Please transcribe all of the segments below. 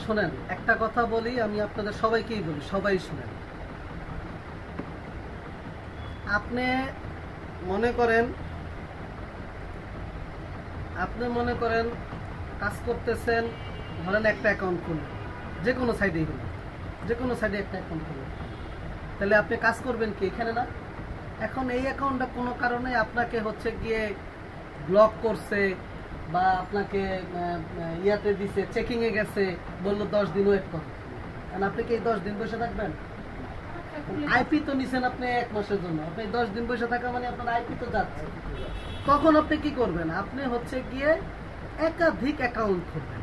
শোনেন, একটা কথা বলি, আমি আপনাদের সবাইকেই বলি, সবাই শুনেন। আপনি মনে করেন কাজ করতেছেন, ধরেন একটা অ্যাকাউন্ট খুললেন, যে কোনো সাইডেই হলো, যে কোনো সাইডে একটা অ্যাকাউন্ট খুললেন, তাহলে আপনি কাজ করবেন কি এখানে না? এখন এই অ্যাকাউন্টটা কোনো কারণে আপনাকে হচ্ছে গিয়ে ব্লক করছে বা আপনাকে ইয়াতে দিছে, চেকিংয়ে গেছে, বললো 10 দিন ওয়েট করো, কারণ আপনি কি এই 10 দিন বসে থাকবেন? আইপি তো নিছেন আপনি 1 মাসের জন্য, আপনি 10 দিন বসে থাকা মানে আপনার আইপি তো যাচ্ছে। তখন আপনি কি করবেন? আপনি হচ্ছে গিয়ে একাধিক অ্যাকাউন্ট খুলবেন,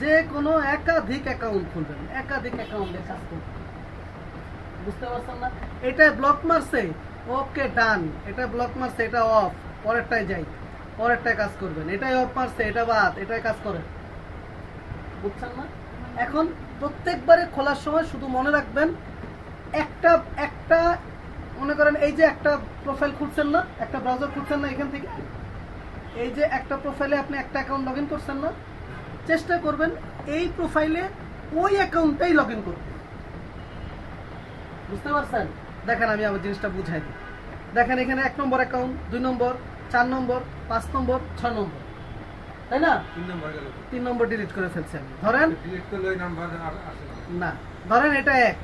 যে কোনো একাধিক অ্যাকাউন্ট খুলবেন, একাধিক অ্যাকাউন্টে কাজ করবেন। বুঝতে পারছেন না? এটা ব্লক মারছে, ওকে ডান, এটা ব্লক মারছে, এটা অফ, পরেরটায় যাই, পরেরটায় কাজ করবেন, এটাই অফ মারছে, এটা বাদ, এটাই কাজ করেন। বুঝছেন না? এখন প্রত্যেকবারে খোলার সময় শুধু মনে রাখবেন, একটা মনে করেন এই যে একটা প্রোফাইল খুলছেন না, একটা ব্রাউজার খুলছেন না, এখান থেকে এই যে একটা প্রোফাইলে আপনি একটা অ্যাকাউন্ট লগ ইন করছেন না, চেষ্টা করবেন এই প্রোফাইলে ওই অ্যাকাউন্টটাই লগ ইন করতে। বুঝতে পারছেন? দেখেন আমি আমার জিনিসটা বুঝাই দিই। দেখেন এখানে 1 নম্বর অ্যাকাউন্ট, 2 নম্বর, 4 নম্বর, 5 নম্বর, 6 নম্বর, তাই না? 3 নম্বর ডিলিট করে ফেলছি আমি। ধরেন না, ধরেন এটা 1,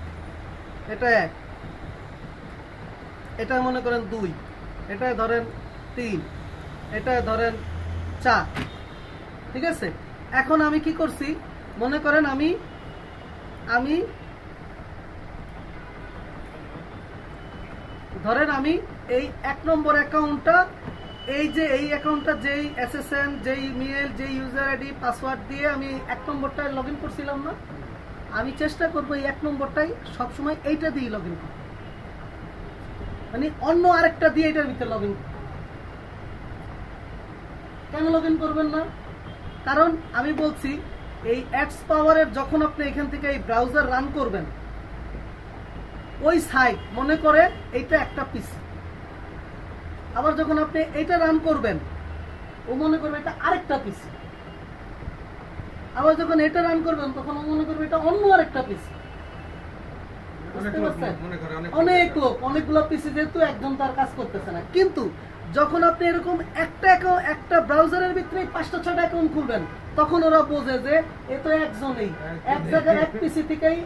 এটা 1, এটা মনে করেন 2, এটা ধরেন 3, এটা ধরেন 4, ঠিক আছে? এখন আমি কি করছি, মনে করেন আমি ধরেন আমি এই 1 নম্বর অ্যাকাউন্টটা, এই যে এই অ্যাকাউন্টটা যেই এসএসএন, যেই ইমেল, যেই ইউজার আইডি, পাসওয়ার্ড দিয়ে আমি 1 নম্বরটায় লগ ইন করছিলাম না, আমি চেষ্টা করবো এই 1 নম্বরটাই সবসময় এইটা দিয়ে লগ ইন করতে, মানে অন্য আরেকটা দিয়ে এটার ভিতরে লগ ইন করতে। কেন লগ ইন করবেন না? কারণ আমি বলছি এই অ্যাডস পাওয়ারের যখন আপনি এখান থেকে এই ব্রাউজার রান করবেন, ওই সাইট মনে করে এইটা একটা পিসি, আবার যখন আপনি এইটা রান করবেন ও মনে করবে এটা আরেকটা পিসি, আবার যখন এটা রান করবেন তখন ও মনে করবে এটা অন্য আরেকটা পিসি। অনেক লোক, অনেকগুলো পিসি, যেহেতু একজন তার কাজ করতেছে না। কিন্তু যখন আপনি এরকম একটা ব্রাউজারের ভিতরে 5টা-6টা অ্যাকাউন্ট খুলবেন, তখন ওরা বোঝে যে এ তো একজনই, এক জায়গায় এক পিসি থেকেই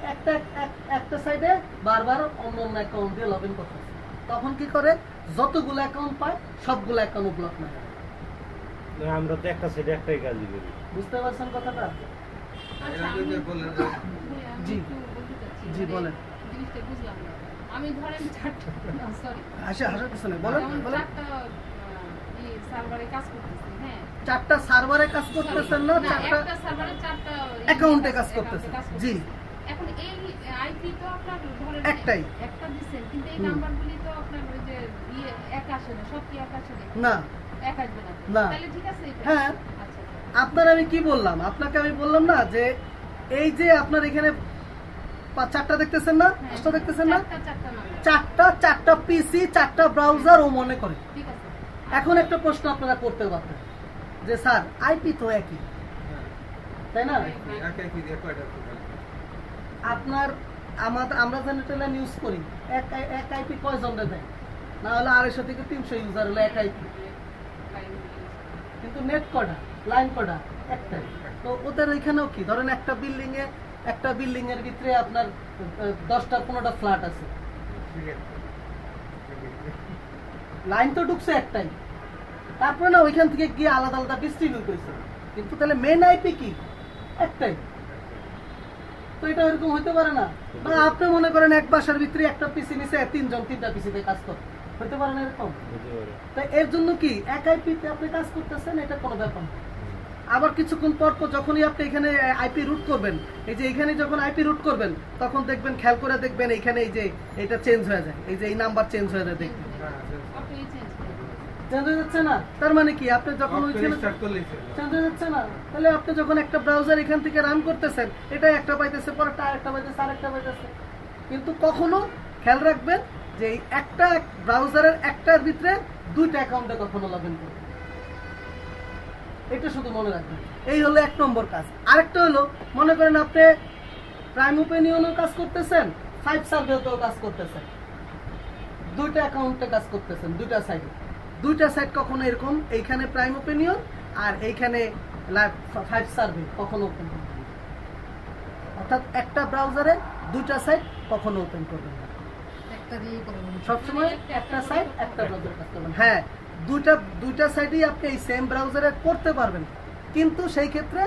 একটা সাইডে বারবার অন্য অন্য অ্যাকাউন্ট দিয়ে লগ ইন করতেছে। তখন কি করে, যতগুলো অ্যাকাউন্ট পায় সবগুলো অ্যাকাউন্ট ব্লক না। আমরা তো একটা সাইডে একটাই কাজ করি। বুঝতে পারছেন কথাটা? জি জি বলেন। জিনিসটা বুঝলাম না। আমি ধরেন 4টা পিছনে বলেন, সার্ভারে কাজ করতেছি, হ্যাঁ 4টা সার্ভারে কাজ করতেছেন না, 4টা সার্ভারে 4টা অ্যাকাউন্টে কাজ করতেছেন। জি, এখন এই আইপি তো আপনার ধরেন একটাই, একটা দিবেন, কিন্তু এই নাম্বারগুলি তো আপনার ওই যে এক আসে না, সব কি এক আসে না, এক আসবে না, তাহলে ঠিক আছে এটা? হ্যাঁ, আপনার আমি কি বললাম, আপনাকে আমি বললাম না যে এই যে আপনার এখানে 4টা দেখতেছেন না, 5টা দেখতেছেন না, 4টা পিসি, 4টা ব্রাউজার ও মনে করে। এখন একটা প্রশ্ন আপনারা করতে পারতেন যে স্যার আইপি তো একই, তাই না? আপনার আমরা জেনারেটর ইউজ করি, এক আইপি কয়জনরে দেয়? না হলে 250 থেকে 300 ইউজার হলে এক আইপি, কিন্তু নেট কটা, লাইন কটা, একটাই। তো ওদের ওইখানেও কি ধরেন একটা বিল্ডিং এর ভিতরে আপনার 10টা-15টা ফ্ল্যাট আছে, লাইন তো ঢুকছে একটাই, তারপরে না ওইখান থেকে গিয়ে আলাদা আলাদা ডিস্ট্রিবিউট হয়েছে, কিন্তু তাহলে মেন আইপি কি একটাই। তো এটা এরকম হইতে পারে না। বা আপনি মনে করেন এক বাসার ভিতরে একটা পিসি নিচে 3জন 3টা পিসিতে কাজ করে, হইতে পারে না এরকম? তাই এর জন্য কি এক আইপিতে আপনি কাজ করতেছেন, এটা কোনো ব্যাপার না। আবার কিছুক্ষণ পর যখনই আপনি এখানে আইপি রুট করবেন, এই যে এখানে যখন আইপি রুট করবেন তখন দেখবেন, খেয়াল করে দেখবেন এখানে এই যে এটা চেঞ্জ হয়ে যায়, এই যে এই নাম্বার চেঞ্জ হয়ে যায়, দেখবেন চেঞ্জ হয়ে যাচ্ছে না? তার মানে কি আপনি যখন ওইখানে চেঞ্জ হয়ে যাচ্ছে না, তাহলে আপনি যখন একটা ব্রাউজার এখান থেকে রান করতেছেন, এটা একটা পাইতেছে, পরেরটা আরেকটা পাইতেছে, আরেকটা পাইতেছে। কিন্তু কখনো খেয়াল রাখবেন যে এই একটা ব্রাউজারের একটার ভিতরে দুইটা অ্যাকাউন্টে কখনো লগ ইন করবেন, এটা শুধু মনে রাখবেন। এই হলো 1 নম্বর কাজ। আরেকটা হলো, মনে করেন আপনি প্রাইম ওপিনিয়নও কাজ করতেছেন, 5 সার্ভেতেও কাজ করতেছেন, দুইটা অ্যাকাউন্টে কাজ করতেছেন, দুইটা সাইট কখনো এরকম, এইখানে প্রাইম ওপিনিয়ন আর এইখানে 5 সার্ভে কখনো ওপেন করবেন না। অর্থাৎ একটা ব্রাউজারে দুইটা সাইট কখনো ওপেন করবেন না, সবসময় একটা সাইট একটা ব্রাউজারে কাজ করবেন। হ্যাঁ, দুইটা সাইটই আপনি এই সেম ব্রাউজারে করতে পারবেন, কিন্তু সেই ক্ষেত্রে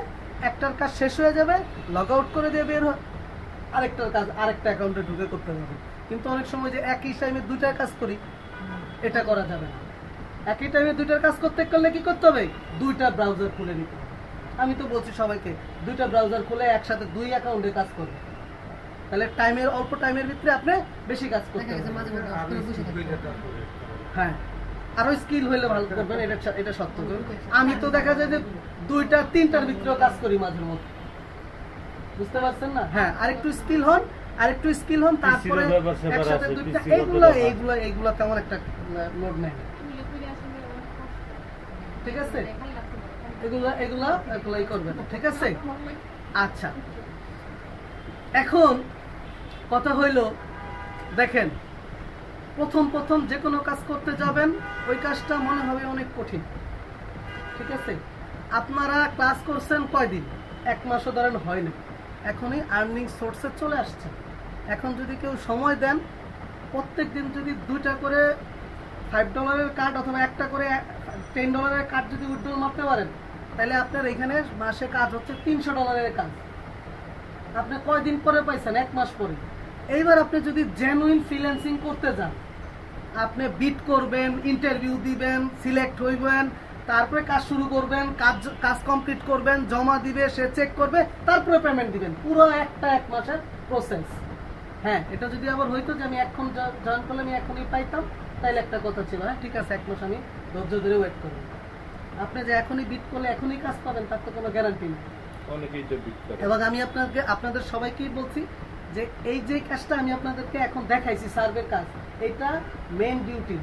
একটার কাজ শেষ হয়ে যাবে, লগ আউট করে দিয়ে বের হয়, আরেকটার কাজ আরেকটা অ্যাকাউন্টে ঢুকে করতে পারবেন। কিন্তু অনেক সময় যে একই টাইমে দুইটার কাজ করি, এটা করা যাবে না। একই টাইমে দুইটার কাজ করতে গেলে কি করতে হবে? দুইটা ব্রাউজার খুলে নিতে হবে। আমি তো বলছি সবাইকে দুইটা ব্রাউজার খুলে একসাথে 2 অ্যাকাউন্টে কাজ করবে, তাহলে অল্প টাইমের ভিতরে আপনি বেশি কাজ করতে পারবেন। হ্যাঁ, আরো স্কিল হইলে ভালো করবেন, এটা সত্য। আমি তো দেখা যায় যে 2-3টার ভিতরেও কাজ করি মাঝে মধ্যে, বুঝতে পারছেন না? হ্যাঁ, আরেকটু স্কিল হন তারপরে একসাথে দুইটা, এইগুলা তেমন একটা লোড নেয় না, ঠিক আছে? এগুলাই করবেন, ঠিক আছে? আচ্ছা, এখন কথা হইল, দেখেন প্রথম যে কোনো কাজ করতে যাবেন, ওই কাজটা মনে হবে অনেক কঠিন, ঠিক আছে? আপনারা ক্লাস করছেন কয়দিন? 1 মাসও ধরেন হয় না, এখনই আর্নিং সোর্সে চলে আসছে। এখন যদি কেউ সময় দেন, প্রত্যেক দিন যদি 2টা করে $5 কার্ড অথবা একটা করে $10 কার্ড যদি উইথড্রল মারতে পারেন, তাহলে আপনার এখানে মাসে কাজ হচ্ছে $300 কাজ। আপনি কয়দিন পরে পাইছেন? 1 মাস পরে। এইবার আপনি যদি জেনুইন ফ্রিল্যান্সিং করতে যান, আপনি বিট করবেন, ইন্টারভিউ দিবেন, সিলেক্ট হইবেন, তারপরে কাজ শুরু করবেন, কাজ কমপ্লিট করবেন, জমা দিবে, সে চেক করবে, তারপরে পেমেন্ট দিবেন, পুরো 1 মাসের প্রসেস। হ্যাঁ, এটা যদি আবার হইতো যে আমি এখন জয়েন করলে আমি এখনই পাইতাম, তাইলে একটা কথা ছিল, হ্যাঁ ঠিক আছে 1 মাস আমি ধৈর্য ধরে ওয়েট করব। আপনি যে এখনই বিট করলে এখনই কাজ পাবেন, তার তো কোনো গ্যারান্টি নেই। এবং আমি আপনাদের সবাইকেই বলছি যে এই যে কাজটা আমি আপনাদেরকে এখন দেখাইছি, সার্ভের কাজ, এটা মেইন ডিউটি,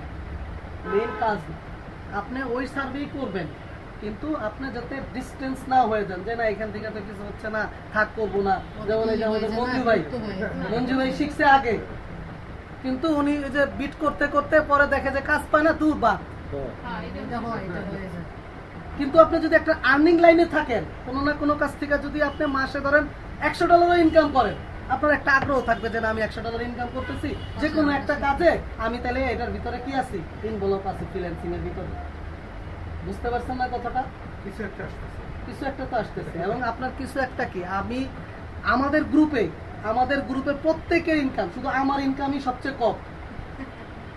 মেইন কাজ না। আপনি ওই সার্ভেই করবেন, কিন্তু আপনি যাতে ডিস্টেন্স না হয়ে যান, যে না এখান থেকে তো কিছু হচ্ছে না, থাক করবো না। যেমন এই যে আমাদের মঞ্জু ভাই শিখছে আগে, কিন্তু উনি ওই যে বিট করতে করতে পরে দেখে যে কাজ পায় না, দূর বা। কিন্তু আপনি যদি একটা আর্নিং লাইনে থাকেন, কোনো না কোনো কাজ থেকে যদি আপনি মাসে ধরেন $100 ইনকাম করেন, আপনার একটা আগ্রহ থাকবে যে আমি $100 ইনকাম করতেছি, যে কোনো একটা কাজে আমি তাহলে এটার ভিতরে কি আছি, ইনভলভ আছি ফ্রিল্যান্সিং এর ভিতরে। বুঝতে পারছেন না কথাটা? কিছু একটা তো আসতেছে। এবং আপনার কিছু একটা কি, আমাদের গ্রুপে প্রত্যেকের ইনকাম, শুধু আমার ইনকামই সবচেয়ে কম,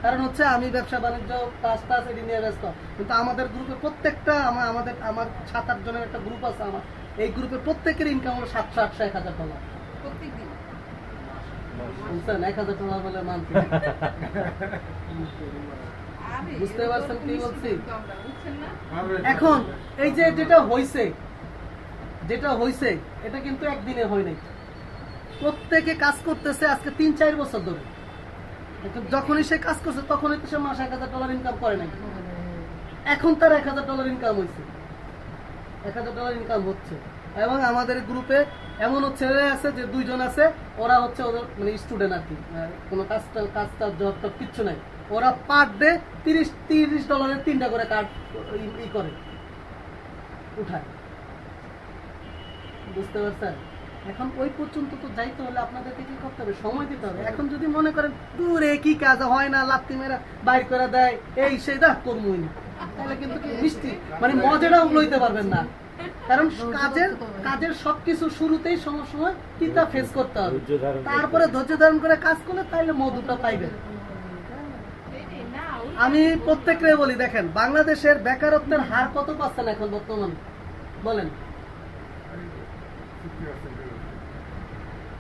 কারণ হচ্ছে আমি ব্যবসা বাণিজ্য কাজ এটি নিয়ে ব্যস্ত। কিন্তু আমাদের গ্রুপে প্রত্যেকটা আমার 7-8 জনের একটা গ্রুপ আছে, আমার এই গ্রুপে প্রত্যেকের ইনকাম হলো $700-800 প্রত্যেকদিন। বুঝছেন? $1000 বলে মান্থলি। বুঝতে পারছেন কি বলছি? এখন এই যে যেটা হইছে এটা কিন্তু একদিনে হয় নাই, প্রত্যেকে কাজ করতেছে আজকে 3-4 বছর ধরে। যখনই সে কাজ করছে তখনই তো সে মাসে $1000 ইনকাম করে নাই, এখন তার $1000 ইনকাম হয়েছে, $1000 ইনকাম হচ্ছে। এবং আমাদের গ্রুপে এমনও ছেলে আছে যে 2 জন আছে, ওরা হচ্ছে ওদের মানে স্টুডেন্ট আর কি, কোনো কাজটা জব টব কিচ্ছু নাই, ওরা পার ডে $30 3টা করে কার্ড করে উঠায়। বুঝতে পারছেন? এখন ওই পর্যন্ত তো যাইতে হলে আপনাদেরকে কি করতে হবে? সময় দিতে হবে। এখন যদি মনে করেন দূরে কি কাজ হয় না, লাত্তি মেরা বাইর করে দেয়, এই সেই দা করবই না, তাহলে কিন্তু মিষ্টি মানে মজাটাও লইতে পারবেন না। কারণ কাজের সবকিছু শুরুতেই সময় কিতা ফেস করতে হবে, তারপরে ধৈর্য ধারণ করে কাজ করলে তাইলে মধুটা পাইবেন। আমি প্রত্যেককে বলি, দেখেন বাংলাদেশের বেকারত্বের হার কত পাচ্ছেন এখন বর্তমানে বলেন?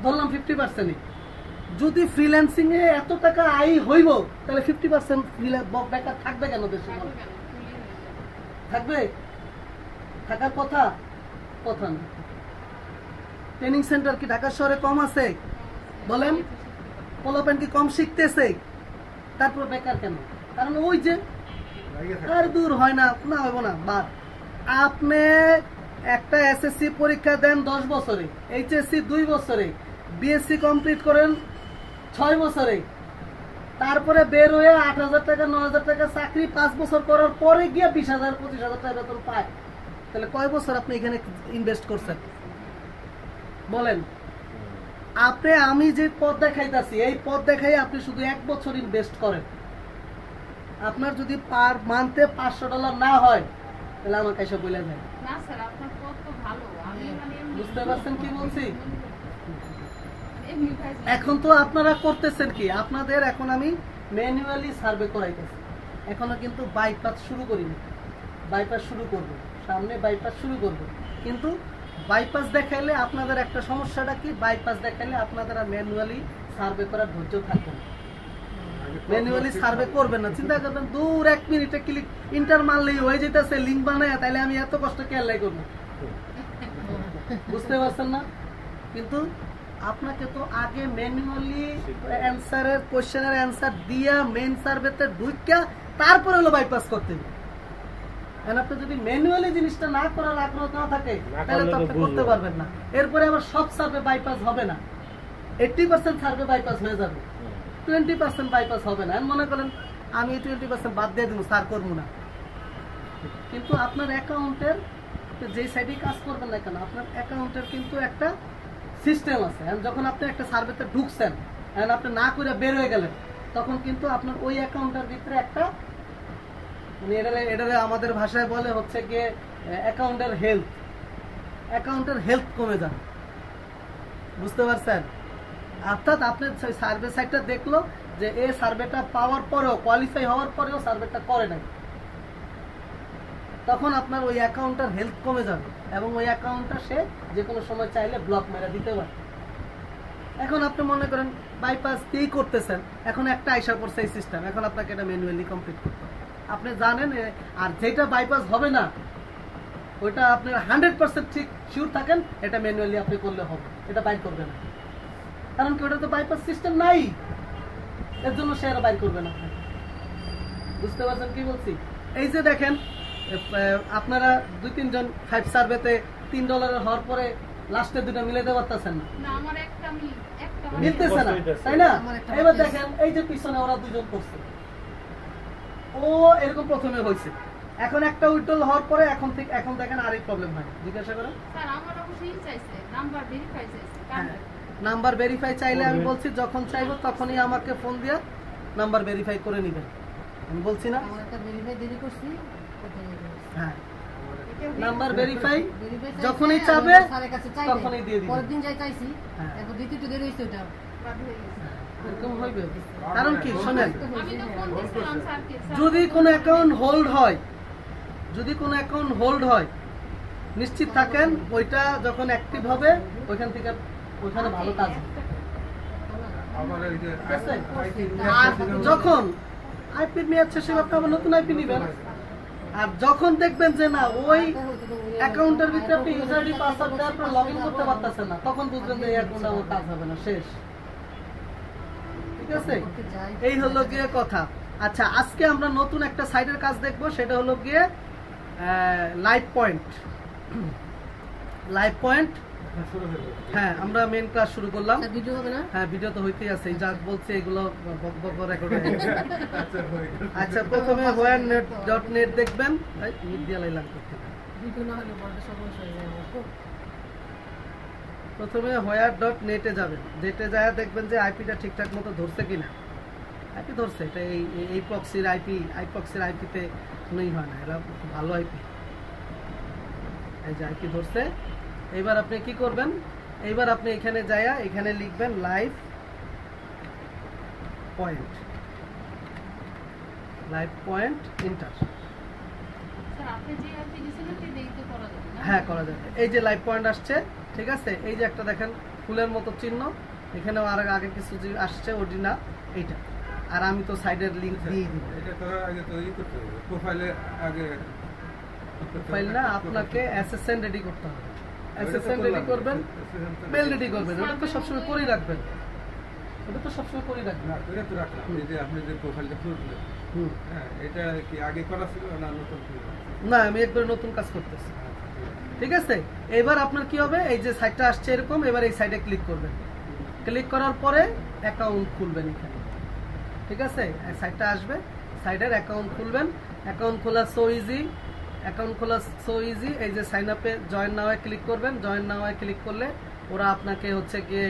ধরলাম 50%। যদি ফ্রিল্যান্সিং এ এত টাকা আয় হইব, তাহলে 50% বেকার থাকবে কেন দেশে? থাকবে? থাকার কথা না। ট্রেনিং সেন্টার কি ঢাকা শহরে কম আছে বলেন? পোলাপান কি কম শিখতেছে? তারপর বেকার কেন? কারণ ওই যে আর দূর হয় না, না হইব না বাদ। আপনি একটা এসএসসি পরীক্ষা দেন 10 বছরে, এইচএসসি 2 বছরে, বিএসসি কমপ্লিট করেন 6 বছরে, তারপরে বের হয়ে 8,000 টাকা 9,000 টাকা চাকরি 5 বছর করার পরে গিয়ে 20,000 25,000 টাকা বেতন পায়। তাহলে কয় বছর আপনি এখানে ইনভেস্ট করছেন বলেন? আপনি আমি যে পথ দেখাইতাছি এই পথ দেখাই আপনি শুধু 1 বছর ইনভেস্ট করেন। আপনার যদি পার মান্থে $500 না হয় তাহলে আমার কাছে বলে যায়। না স্যার, আপনার পথ তো ভালো। আমি মানে বুঝতে পারছেন কি বলছি? এমনি ভাই এখন তো আপনারা করতেছেন কি, আপনাদের এখন আমি ম্যানুয়ালি সার্ভে করাইতেছি। এখনো কিন্তু বাইপাস শুরু করিনি, বাইপাস শুরু করব, সামনে বাইপাস শুরু করব। কিন্তু বাইপাস দেখাইলে আপনাদের একটা সমস্যাটা কি, বাইপাস দেখাইলে আপনাদের আর ম্যানুয়ালি সার্ভে করার ধৈর্য থাকবে না। ম্যানুয়ালি সার্ভে করবেন না, চিন্তা করবেন দূর 1 মিনিটে ক্লিক ইন্টার মারলেই হয়ে যেতেছে লিঙ্ক বানায়, তাইলে আমি এত কষ্ট কেয়ারলাই করবো। বুঝতে পারছেন না? কিন্তু আপনাকে তো আগে ম্যানুয়ালি অ্যান্সারের কোশ্চেনের অ্যান্সার দিয়া মেইন সার্ভেতে ঢুকিয়া তারপরে হলো বাইপাস করতে হবে। কারণ আপনি যদি ম্যানুয়ালি জিনিসটা না করার আগ্রহ না থাকে তাহলে তো আপনি করতে পারবেন না। এরপরে আবার সব সার্ভে বাইপাস হবে না, 80% সার্ভে বাইপাস হয়ে যাবে, 20% বাইপাস হবে না। মনে করেন আমি 20% বাদ দিয়ে দিব, স্যার করবো না। কিন্তু আপনার অ্যাকাউন্টের যে সাইডে কাজ করবেন না কেন, আপনার অ্যাকাউন্টের কিন্তু একটা সিস্টেম আছে। যখন আপনি একটা সার্ভেতে ঢুকছেন, আপনি না করে বের হয়ে গেলেন, তখন কিন্তু আপনার ওই অ্যাকাউন্টের ভিতরে একটা মানে এটারে আমাদের ভাষায় বলে হচ্ছে গিয়ে অ্যাকাউন্টের হেলথ কমে যাবে। বুঝতে পারছেন? অর্থাৎ আপনি সার্ভে সাইটটা দেখলো যে এই সার্ভেটা পাওয়ার পরেও, কোয়ালিফাই হওয়ার পরেও সার্ভেটা করে নাই, তখন আপনার ওই অ্যাকাউন্টের হেলথ কমে যাবে এবং ওই অ্যাকাউন্টটা সে যে কোনো সময় চাইলে ব্লক মেরে দিতে পারে। এখন আপনি মনে করেন বাইপাস দিয়েই করতেছেন, এখন একটা আইসা পড়ছে এই সিস্টেম, এখন আপনাকে এটা ম্যানুয়ালি কমপ্লিট করতে হবে। আপনি জানেন, আর যেটা বাইপাস হবে না ওইটা আপনার 100% ঠিক শিওর থাকেন এটা ম্যানুয়ালি আপনি করলে হবে, এটা বাইর করবে না। কারণ কি, ওটা তো বাইপাস সিস্টেম নাই, এর জন্য সে আর বাইর করবে না। বুঝতে পারছেন কি বলছি? এই যে দেখেন আপনারা 2-3 জন 5 সার্ভেতে $3 হওয়ার পরে লাস্টে দুটো মিলাইতে পারতেছেন না, না আমার একটা মিলতেছে না, তাই না? এবার দেখেন এই যে পিছনে ওরা 2 জন করছে, ও এরকম প্রথমে হয়েছে, এখন একটা উইথড্রল হওয়ার পরে এখন দেখেন আর এই প্রবলেম হয়। জিজ্ঞাসা করেন স্যার, আমার অবশ্যই চাইছে নাম্বার ভেরিফাই চাইছে। নাম্বার ভেরিফাই চাইলে আমি বলছি যখন চাইবো তখনই আমাকে ফোন দিয়ে নাম্বার ভেরিফাই করে নেবেন। আমি বলছি না হ্যাঁ, নাম্বার ভেরিফাই যখনই চাবে তখনই দিয়ে দিবেন। এরকম হইবে। কারণ কি শোনেন, আমি তো ফোন দিছিলাম স্যারকে, যদি কোনো অ্যাকাউন্ট হোল্ড হয়, নিশ্চিত থাকেন ওইটা যখন অ্যাক্টিভ হবে ওইখানে ভালো কাজ হবে। আর যখন আইপি মেয়াদ শেষ হবে আপনি আবার নতুন আইপি নেবেন। আর যখন দেখবেন যে না ওই অ্যাকাউন্টের ভিতরে আপনি ইউজার আইডি পাসওয়ার্ড দেওয়ার পর লগ ইন করতে পারতেছেন না, তখন বুঝবেন যে এই অ্যাকাউন্টে আমার কাজ হবে না, শেষ। ঠিক আছে, এই হলো গিয়ে কথা। আচ্ছা, আজকে আমরা নতুন একটা সাইটের কাজ দেখবো, সেটা হলো গিয়ে লাইভ পয়েন্ট। হ্যাঁ, আমরা মেন ক্লাস শুরু করলাম। ভিডিও হবে না? হ্যাঁ, ভিডিও তো হইতেই আছে, যা বলছে এগুলো রেকর্ড হয়ে গেছে। আচ্ছা, প্রথমে হোয়ার.নেট দেখবেন, মিডিয়া লাইলাম করতে। ভিডিও না হলে বড় সমস্যা হয়ে যায় আমার তো। প্রথমে হোয়ার.নেটে যাবেন, নেটে যায় দেখবেন যে আইপিটা ঠিকঠাক মতো ধরছে কিনা। আইপি ধরছে, এটা এই প্রক্সির আইপিতে কোনোই হয় না, এরা ভালো আইপি। এই যে আইপি ধরছে। এইবার আপনি কি করবেন, এইবার আপনি এখানে যায়া এখানে লিখবেন লাইভ পয়েন্ট ইন্টার। স্যার আপনি যে অ্যাপটি দিছিলেন তে দেখতে করা যাবে না? হ্যাঁ, করা যাবে। এই যে লাইভ পয়েন্ট আসছে, ঠিক আছে, এই যে একটা দেখেন ফুলের মতো চিহ্ন, এখানেও আর আগে কিছু যে আসছে ওটি না, এইটা। আর আমি তো সাইডের লিংক দিয়ে দিব। এটা করার আগে তো করতে হবে, প্রোফাইলে আগে প্রোফাইল না, আপনাকে এসএসএন রেডি করতে হবে। এসএসএন রেডি করবেন, মেল রেডি করবেন, ওটা তো সবসময় করেই রাখবেন। না, এটা তো রাখলাম। এই যে আপনি যে প্রোফাইলটা খুললেন, হুম। হ্যাঁ, এটা কি আগে করা ছিল না নতুন করে? না, আমি একবার নতুন কাজ করতেছি। ঠিক আছে, এবার আপনার কি হবে, এই যে সাইটটা আসছে এরকম, এবার এই সাইডে ক্লিক করবেন। ক্লিক করার পরে অ্যাকাউন্ট খুলবেন এখানে। ঠিক আছে, সাইটটা আসবে, সাইডের অ্যাকাউন্ট খুলবেন। অ্যাকাউন্ট খোলা সো ইজি, অ্যাকাউন্ট খোলা সো ইজি। এই যে সাইন আপে জয়েন নাওয়ে ক্লিক করবেন। জয়েন নাওয়ে ক্লিক করলে ওরা আপনাকে হচ্ছে গিয়ে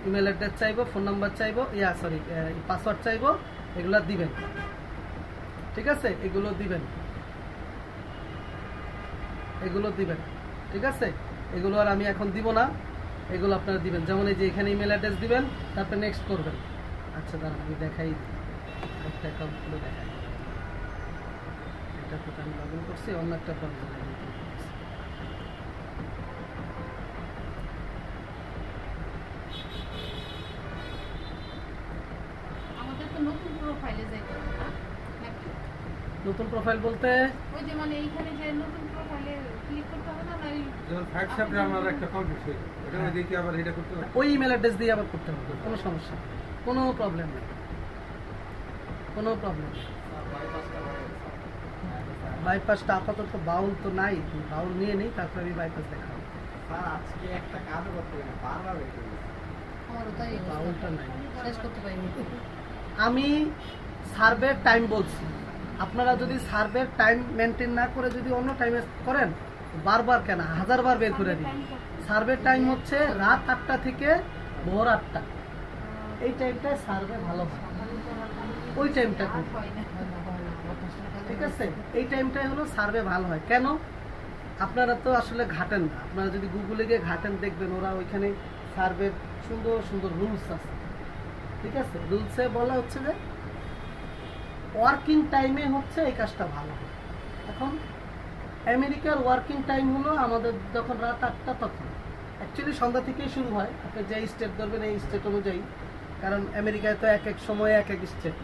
ইমেল অ্যাড্রেস চাইবো, ফোন নাম্বার চাইবো, পাসওয়ার্ড চাইবো, এগুলো দিবেন। ঠিক আছে, এগুলো দিবেন, এগুলো দিবেন। ঠিক আছে, এগুলো আর আমি এখন দিব না, এগুলো আপনারা দিবেন। যেমন এই যে এখানে ইমেল অ্যাড্রেস দিবেন, তারপর নেক্সট করবেন। আচ্ছা দাঁড়ান, আমি দেখাই, একটা অ্যাকাউন্ট খুলে দেখাই। এটা তো আমি লগ ইন করছি, অন্য একটা প্রবলেম। আমাদের তো নতুন প্রোফাইলে যাইতে হবে না? নাকি? নতুন প্রোফাইল বলতে ওই যে মানে এইখানে যে নতুন প্রোফাইলে ক্লিক করতে হবে না, না ওই যেমন ফাইভ চ্যাপ্টারে আমার একটা কমপ্লিট হয়ে গেল, ওটা হ্যাঁ। দেখি আবার এটা করতে হবে। ওই ইমেল অ্যাড্রেস দিয়ে আবার করতে হবে, কোনো সমস্যা নেই, কোনো প্রবলেম নেই, কোনো প্রবলেম নেই। বাইপাসটা আপাতত বাউল তো নাই, বাউল নিয়ে নেই, তারপরে আমি বাইপাস দেখাবো। আমারও তাই অবস্থা। বাউলটা নাই। শেষ করতে পারিনি। আমি সার্ভের টাইম বলছি, আপনারা যদি সার্ভের টাইম মেনটেন না করে যদি অন্য টাইমে করেন, বারবার কেন, হাজারবার বের করে দিন। সার্ভের টাইম হচ্ছে রাত 8টা থেকে ভোর 8টা, এই টাইমটায় সার্ভে ভালো হয়, ওই টাইমটা করুন। হয় না। ঠিক আছে, এই টাইমটাই হলো সার্ভে ভালো হয়। কেন, আপনারা তো আসলে ঘাটেন না, আপনারা যদি গুগলে গিয়ে ঘাটেন দেখবেন ওরা ওইখানে সার্ভের সুন্দর সুন্দর রুলস আছে। ঠিক আছে, রুলসে বলা হচ্ছে যে ওয়ার্কিং টাইমে হচ্ছে এই কাজটা ভালো হয়। এখন আমেরিকার ওয়ার্কিং টাইম হলো আমাদের যখন রাত 8টা, তখন অ্যাকচুয়ালি সন্ধ্যা থেকেই শুরু হয়। আপনি যে স্টেট ধরবেন এই স্টেট অনুযায়ী, কারণ আমেরিকায় তো এক এক সময়ে এক এক স্টেট,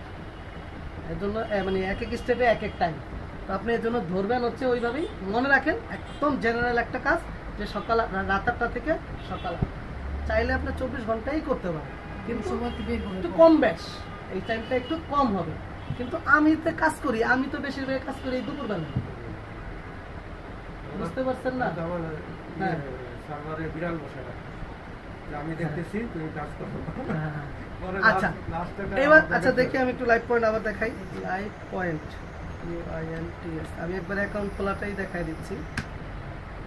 এর জন্য মানে এক এক স্টেটে এক এক টাইম। তো আপনি এর জন্য ধরবেন হচ্ছে ওইভাবেই, মনে রাখেন একদম জেনারেল একটা কাজ, যে সকাল রাত 8টা থেকে সকাল 8টা। চাইলে আপনি 24 ঘন্টাই করতে পারেন, কিন্তু সময় বের করে একটু কম বেশ, এই টাইমটা একটু কম হবে। কিন্তু আমি তো কাজ করি, আমি তো বেশিরভাগ কাজ করি এই দুপুরবেলা। বুঝতে পারছেন না? আমার হ্যাঁ। সার্ভারে বিড়াল বসে রাখে, যে আমি দেখতেছি তুমি কাজ করো। হ্যাঁ। পরে আচ্ছা, লাস্টে এবার আচ্ছা দেখি আমি একটু লাইভ পয়েন্ট আবার দেখাই। লাইভ পয়েন্ট UINTS, আমি একবার অ্যাকাউন্ট খোলাটাই দেখাই দিচ্ছি।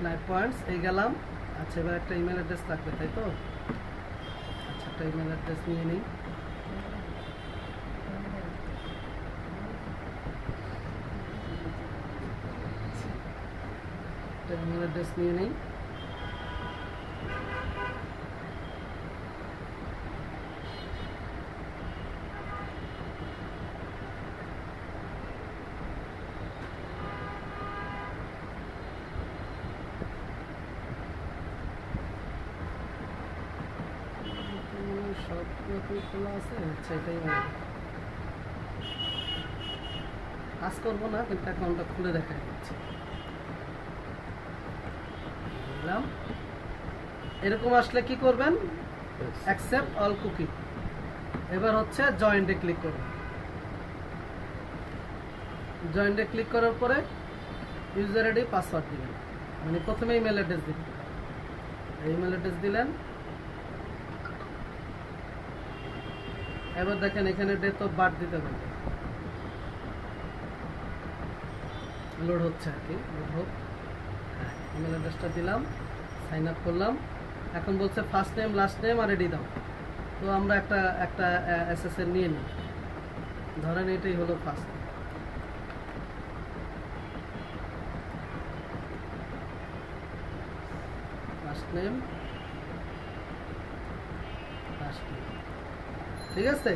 লাইভ পয়েন্টস এই গেলাম। আচ্ছা, এবার একটা ইমেল অ্যাড্রেস লাগবে, তাই তো? আচ্ছা, একটা ইমেল অ্যাড্রেস নিয়ে নিই। একটা ইমেল অ্যাড্রেস নিয়ে নিই। সব রকম খোলা আছে, আচ্ছা এটাই মনে হয়। কাজ করবো না, কিন্তু অ্যাকাউন্টটা খুলে দেখা যাচ্ছে। বুঝলাম। এরকম আসলে কি করবেন, অ্যাকসেপ্ট অল কুকি। এবার হচ্ছে জয়েন্টে ক্লিক করবেন। জয়েন্টে ক্লিক করার পরে ইউজার আইডি পাসওয়ার্ড দিবেন, মানে প্রথমে ইমেল অ্যাড্রেস দিবেন। ইমেল অ্যাড্রেস দিলেন, এবার দেখেন এখানে ডেট অফ বার্থ দিতে পারবেন। লোড হচ্ছে আর কি, লোড হোক। হ্যাঁ, ইমেল অ্যাড্রেসটা দিলাম, সাইন আপ করলাম। এখন বলছে ফার্স্ট নেম লাস্ট নেম আর এডি দাও। তো আমরা একটা SSN নিয়ে নিই, ধরেন এটাই হলো first name. First name, last name, ঠিক আছে।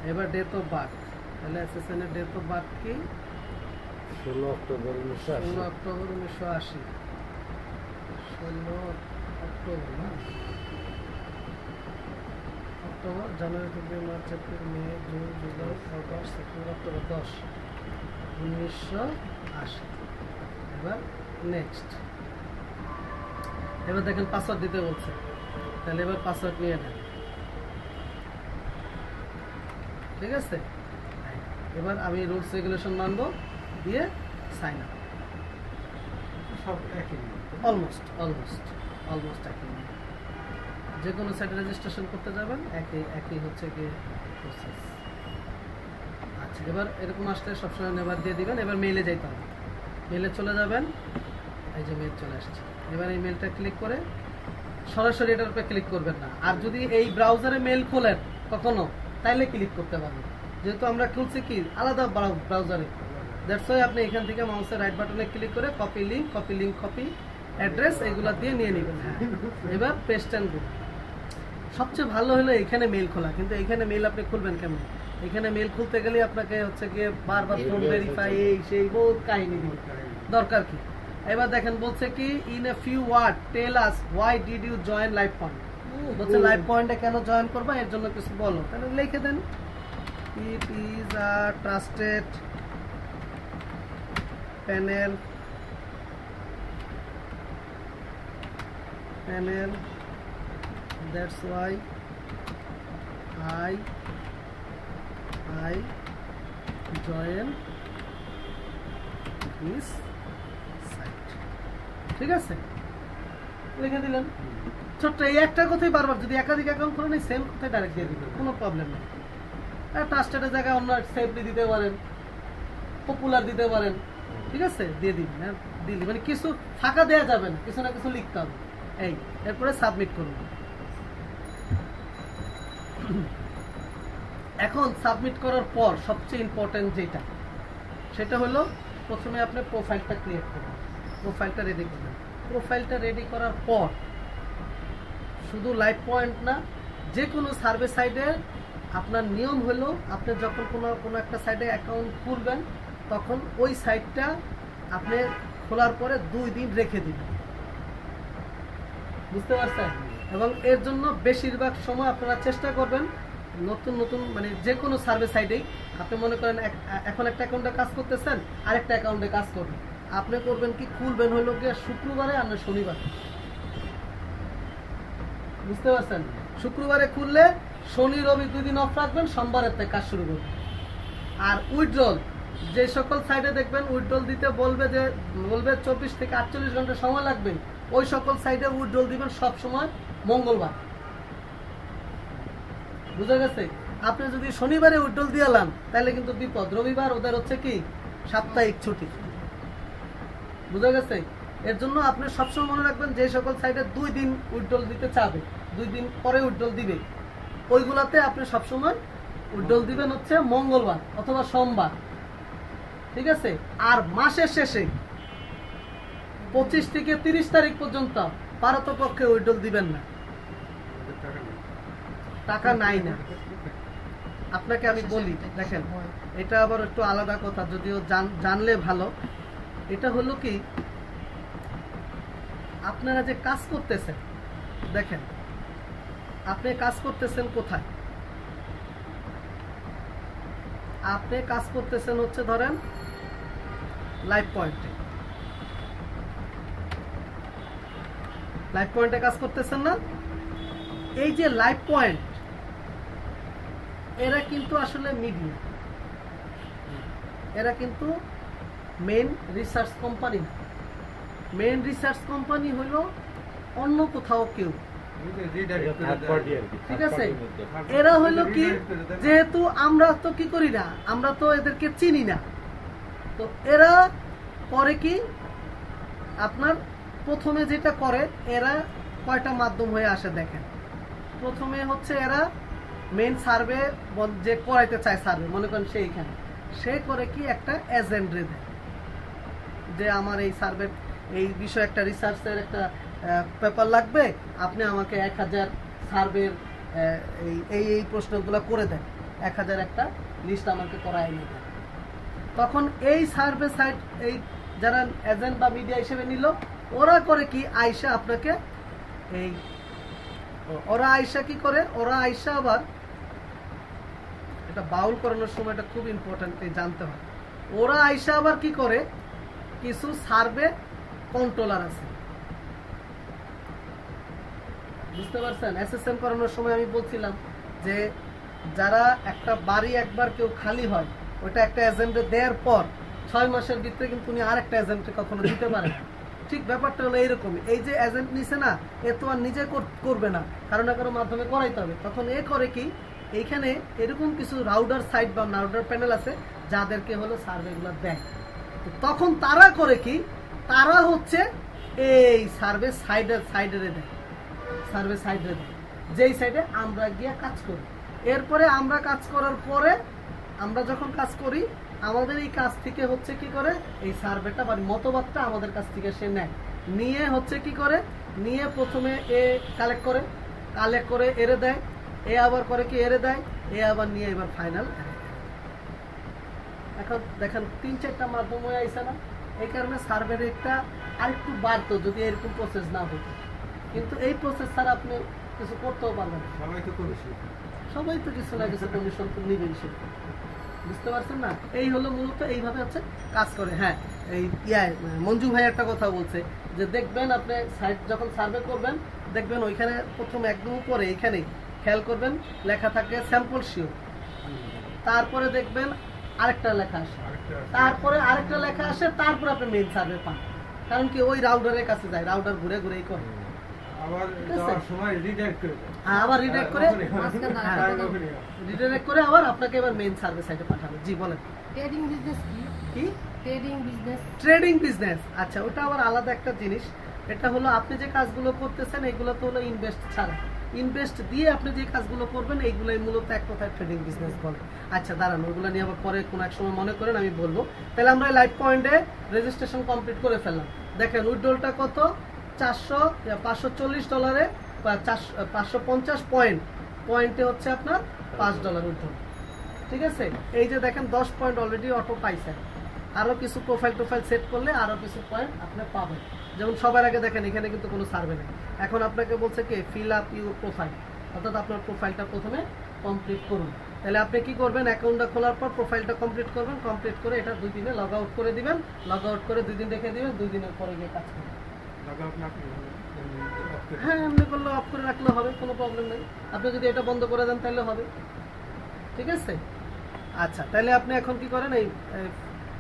এবার ডেট অফ বার্থ, তাহলে SSN এর ডেট অফ বার্থ কি? 16 অক্টোবর 1980। 16 অক্টোবর 1980। 16 অক্টোবর না, October, January, February, March, April, May, June, July, August, September, October, 10 1980। এবার নেক্সট। এবার দেখেন পাসওয়ার্ড দিতে বলছে, তাহলে এবার পাসওয়ার্ড নিয়ে নেন। ঠিক আছে, এবার আমি রুলস রেগুলেশন মানবো, দিয়ে সাইন আপ। সব একই নিয়ম। অলমোস্ট একই নিয়ম। যে কোনো সাইটে রেজিস্ট্রেশন করতে যাবেন একই হচ্ছে গিয়ে প্রসেস। আচ্ছা, এবার এরকম আসলে সবসময় নেবার দিয়ে দিবেন। এবার মেইলে যাইতে হবে, মেইলে চলে যাবেন। এই যে মেইল চলে আসছে। এবার এই মেইলটা ক্লিক করে সরাসরি এটার উপরে ক্লিক করবেন না। আর যদি এই ব্রাউজারে মেইল খোলেন কখনো, তাইলে ক্লিক করতে পারবেন। যেহেতু আমরা খুলছি কি আলাদা ব্রাউজারে, দ্যাটস ওয়াই আপনি এখান থেকে মাউসের রাইট বাটনে ক্লিক করে কপি লিঙ্ক কপি অ্যাড্রেস এগুলা দিয়ে নিয়ে নেবেন। হ্যাঁ, এবার পেস্ট অ্যান্ড গো। সবচেয়ে ভালো হলো এখানে মেইল খোলা, কিন্তু এখানে মেইল আপনি খুলবেন কেমন? এখানে মেইল খুলতে গেলে আপনাকে হচ্ছে গিয়ে বারবার ফোন ভেরিফাই এই সেই বহুত কাহিনী দিবে, দরকার কি? এবার দেখেন বলছে কি in a few word tell us why did you join live point. বলছে লাইভ পয়েন্টে কেন জয়েন করবা, এর জন্য কিছু বলো। তাহলে লিখে দেন it is a trusted panel that's why I join this site। ঠিক আছে, লিখে দিলেন। ছোট্ট এই একটা কথাই বারবার, যদি একাধিক অ্যাকাউন্ট করেন এই সেম কথাই ডাইরেক্ট দিয়ে দিবেন, কোনো প্রবলেম নেই। ট্রাস্টেডের জায়গায় অন্য সেফলি দিতে পারেন, পপুলার দিতে পারেন, ঠিক আছে, দিয়ে দিবেন। হ্যাঁ, দিলি মানে কিছু ফাঁকা দেওয়া যাবে না, কিছু না কিছু লিখতে হবে। এই এরপরে সাবমিট করুন। এখন সাবমিট করার পর সবচেয়ে ইম্পর্টেন্ট যেটা, সেটা হলো প্রথমে আপনি প্রোফাইলটা ক্রিয়েট করবেন, প্রোফাইলটা রেডি করবেন। প্রোফাইলটা রেডি করার পর শুধু লাইভ পয়েন্ট না, যে কোনো সার্ভে সাইডে আপনার নিয়ম হলো আপনি যখন কোনো একটা সাইডে অ্যাকাউন্ট খুলবেন তখন ওই সাইটটা আপনি খোলার পরে 2 দিন রেখে দিবেন, বুঝতে পারছেন? এবং এর জন্য বেশিরভাগ সময় আপনারা চেষ্টা করবেন নতুন মানে যে কোনো সার্ভে সাইডেই আপনি মনে করেন এখন একটা অ্যাকাউন্টে কাজ করতেছেন, আরেকটা অ্যাকাউন্টে কাজ করবেন, আপনি করবেন কি খুলবেন হলো গিয়ে শুক্রবারে আর শনিবারে, বুঝতে পারছেন? শুক্রবারে খুললে শনি রবি 2 দিন অফ রাখবেন, সোমবারের থেকে কাজ শুরু করবেন। আর উইথড্রল যে সকল সাইডে দেখবেন উইথড্রল দিতে বলবে 24 থেকে 48 ঘন্টা সময় লাগবে, ওই সকল সাইডে উইথড্রল দিবেন সব সময় মঙ্গলবার, বুঝা গেছে? আপনি যদি শনিবারে উইথড্রল দিয়ালাম তাহলে কিন্তু বিপদ, রবিবার ওদের হচ্ছে কি সাপ্তাহিক ছুটি, বুঝা গেছে? এর জন্য আপনি সবসময় মনে রাখবেন যে সকল সাইডে 2 দিন উইথড্রল দিতে চাবে, 2 দিন পরে উইথড্রল দিবে, ওইগুলাতে আপনি সবসময় উইথড্রল দিবেন হচ্ছে মঙ্গলবার অথবা সোমবার, ঠিক আছে? আর মাসের শেষে 25 থেকে 30 তারিখ পর্যন্ত পারতপক্ষে উইথড্রল দিবেন না, টাকা নাই না। আপনাকে আমি বলি, দেখেন এটা আবার একটু আলাদা কথা, যদিও জানলে ভালো। এটা হলো কি আপনারা যে কাজ করতেছেন, দেখেন আপনি কাজ করতেছেন কোথায়? আপনি কাজ করতেছেন হচ্ছে ধরেন লাইভ পয়েন্টে, লাইভ পয়েন্টে কাজ করতেছেন না? এই যে লাইভ পয়েন্ট, এরা কিন্তু আসলে মিডিয়া, এরা কিন্তু মেইন রিসার্চ কোম্পানি না। মেইন রিসার্চ কোম্পানি হলো অন্য কোথাও কেউ, ঠিক আছে? এরা হলো কি, যেহেতু আমরা তো কি করি না, আমরা তো এদেরকে চিনি না, তো এরা করে কি আপনার প্রথমে যেটা করে, এরা কয়টা মাধ্যম হয়ে আসে দেখেন। প্রথমে হচ্ছে এরা মেইন সার্ভে যে করাইতে চায়, সার্ভে মনে করেন সেইখানে সে করে কি একটা এজেন্ট রে দেয় যে আমার এই সার্ভে এই বিষয়ে একটা রিসার্চের একটা পেপার লাগবে, আপনি আমাকে 1000 সার্ভের এই প্রশ্নগুলো করে দেন, 1000 একটা লিস্ট আমাকে করায় এনে দেন। তখন এই সার্ভে সাইট এই যারা এজেন্ট বা মিডিয়া হিসেবে নিল, ওরা করে কি আইসা আপনাকে ওরা আইসা কি করে, ওরা আইসা আবার এটা বাউল করানোর সময় এটা খুব ইম্পর্টেন্ট জানতে হয়। ওরা আইসা আবার কি করে, কিছু সার্ভে কন্ট্রোলার আছে, বুঝতে পারছেন? এসএসএম করানোর সময় আমি বলছিলাম যে যারা একটা বাড়ি একবার কেউ খালি হয় ওটা একটা এজেন্টে দেওয়ার পর 6 মাসের ভিতরে কিন্তু উনি আরেকটা এজেন্টে কখনো দিতে পারেন না। ঠিক ব্যাপারটা হলো এইরকমই। এই যে এজেন্ট নিছে না, এ তো আর নিজে করবে না, কারো না কারো মাধ্যমে করাইতে হবে। তখন এ করে কি, এইখানে এরকম কিছু রাউডার সাইট বা রাউডার প্যানেল আছে যাদেরকে হলো সার্ভেগুলো দেয়। তো তখন তারা করে কি, তারা হচ্ছে এই সার্ভে সাইডে দেয়, সার্ভে সাইডে দেয়, যেই সাইডে আমরা গিয়ে কাজ করি। এরপরে আমরা কাজ করার পরে, আমরা যখন কাজ করি, আমাদের এই কাজ থেকে হচ্ছে কি করে, এই সার্ভেটা বা মতবাদটা আমাদের কাছ থেকে সে নেয়, নিয়ে হচ্ছে কি করে, নিয়ে প্রথমে এ কালেক্ট করে এরে দেয়, এ আবার করে কি এরে দেয়, এ আবার নিয়ে এবার ফাইনাল। এখন দেখেন 3-4টা মাধ্যম হয়ে আইসে না, এই কারণে সার্ভে রেটটা আরেকটু বাড়তো যদি এরকম প্রসেস না হতো। কিন্তু এই প্রসেস ছাড়া আপনি কিছু করতেও পারবেন না। সবাই তো কিছু না কিছু কমিশন তো নিবেন, সে বুঝতে পারছেন না। এই হলো মূলত এইভাবে হচ্ছে কাজ করে। হ্যাঁ, এই মঞ্জু ভাই একটা কথা বলছে যে দেখবেন আপনি সাইট যখন সার্ভে করবেন, দেখবেন ওইখানে প্রথম একদম উপরে এইখানে খেয়াল করবেন লেখা থাকে স্যাম্পল শিওর, তারপরে দেখবেন আরেকটা লেখা আসে, তারপরে আরেকটা লেখা আসে, তারপর আপনি মেইন সার্ভে পান। কারণ কি, ওই রাউডারের কাছে যায়, রাউডার ঘুরে ঘুরেই করে, আবার রিডাইরেক্ট করে আবার আপনাকে এবার মেইন সার্ভে সাইটে পাঠাবে। জি বলেন। ট্রেডিং বিজনেস কি? ট্রেডিং বিজনেস, আচ্ছা ওটা আবার আলাদা একটা জিনিস। এটা হলো আপনি যে কাজগুলো করতেছেন এগুলো তো হলো ইনভেস্ট ছাড়া, ইনভেস্ট দিয়ে আপনি যে কাজগুলো করবেন এইগুলোই মূলত এক কথায় ট্রেডিং বিজনেস বলে। আচ্ছা দাঁড়ান, ওগুলো নিয়ে আবার পরে কোনো এক সময় মনে করেন আমি বলবো। তাহলে আমরা লাইভ পয়েন্টে রেজিস্ট্রেশন কমপ্লিট করে ফেললাম। দেখেন উইথড্রলটা কত, $540, 550 পয়েন্টে হচ্ছে আপনার $5 উইথড্রল। ঠিক আছে, এই যে দেখেন 10 পয়েন্ট অলরেডি অটো পাইছেন। আরো কিছু প্রোফাইল সেট করলে আরো কিছু পয়েন্ট আপনি পাবেন। যেমন সবার আগে দেখেন এখানে কিন্তু কোনো সার্ভে নেই, এখন আপনাকে বলছে কি ফিল আপ ইউর প্রোফাইল, অর্থাৎ আপনার প্রোফাইলটা প্রথমে কমপ্লিট করুন। তাহলে আপনি কি করবেন, অ্যাকাউন্টটা খোলার পর প্রোফাইলটা কমপ্লিট করবেন, কমপ্লিট করে এটা 2 দিনে লগ আউট করে দিবেন, লগ আউট করে 2 দিন রেখে দিবেন, 2 দিনের পরে গিয়ে কাজ করবেন। হ্যাঁ, এমনি করলে অফ করে রাখলে হবে, কোনো প্রবলেম নেই। আপনি যদি এটা বন্ধ করে দেন তাহলে হবে। ঠিক আছে, আচ্ছা তাহলে আপনি এখন কি করেন, এই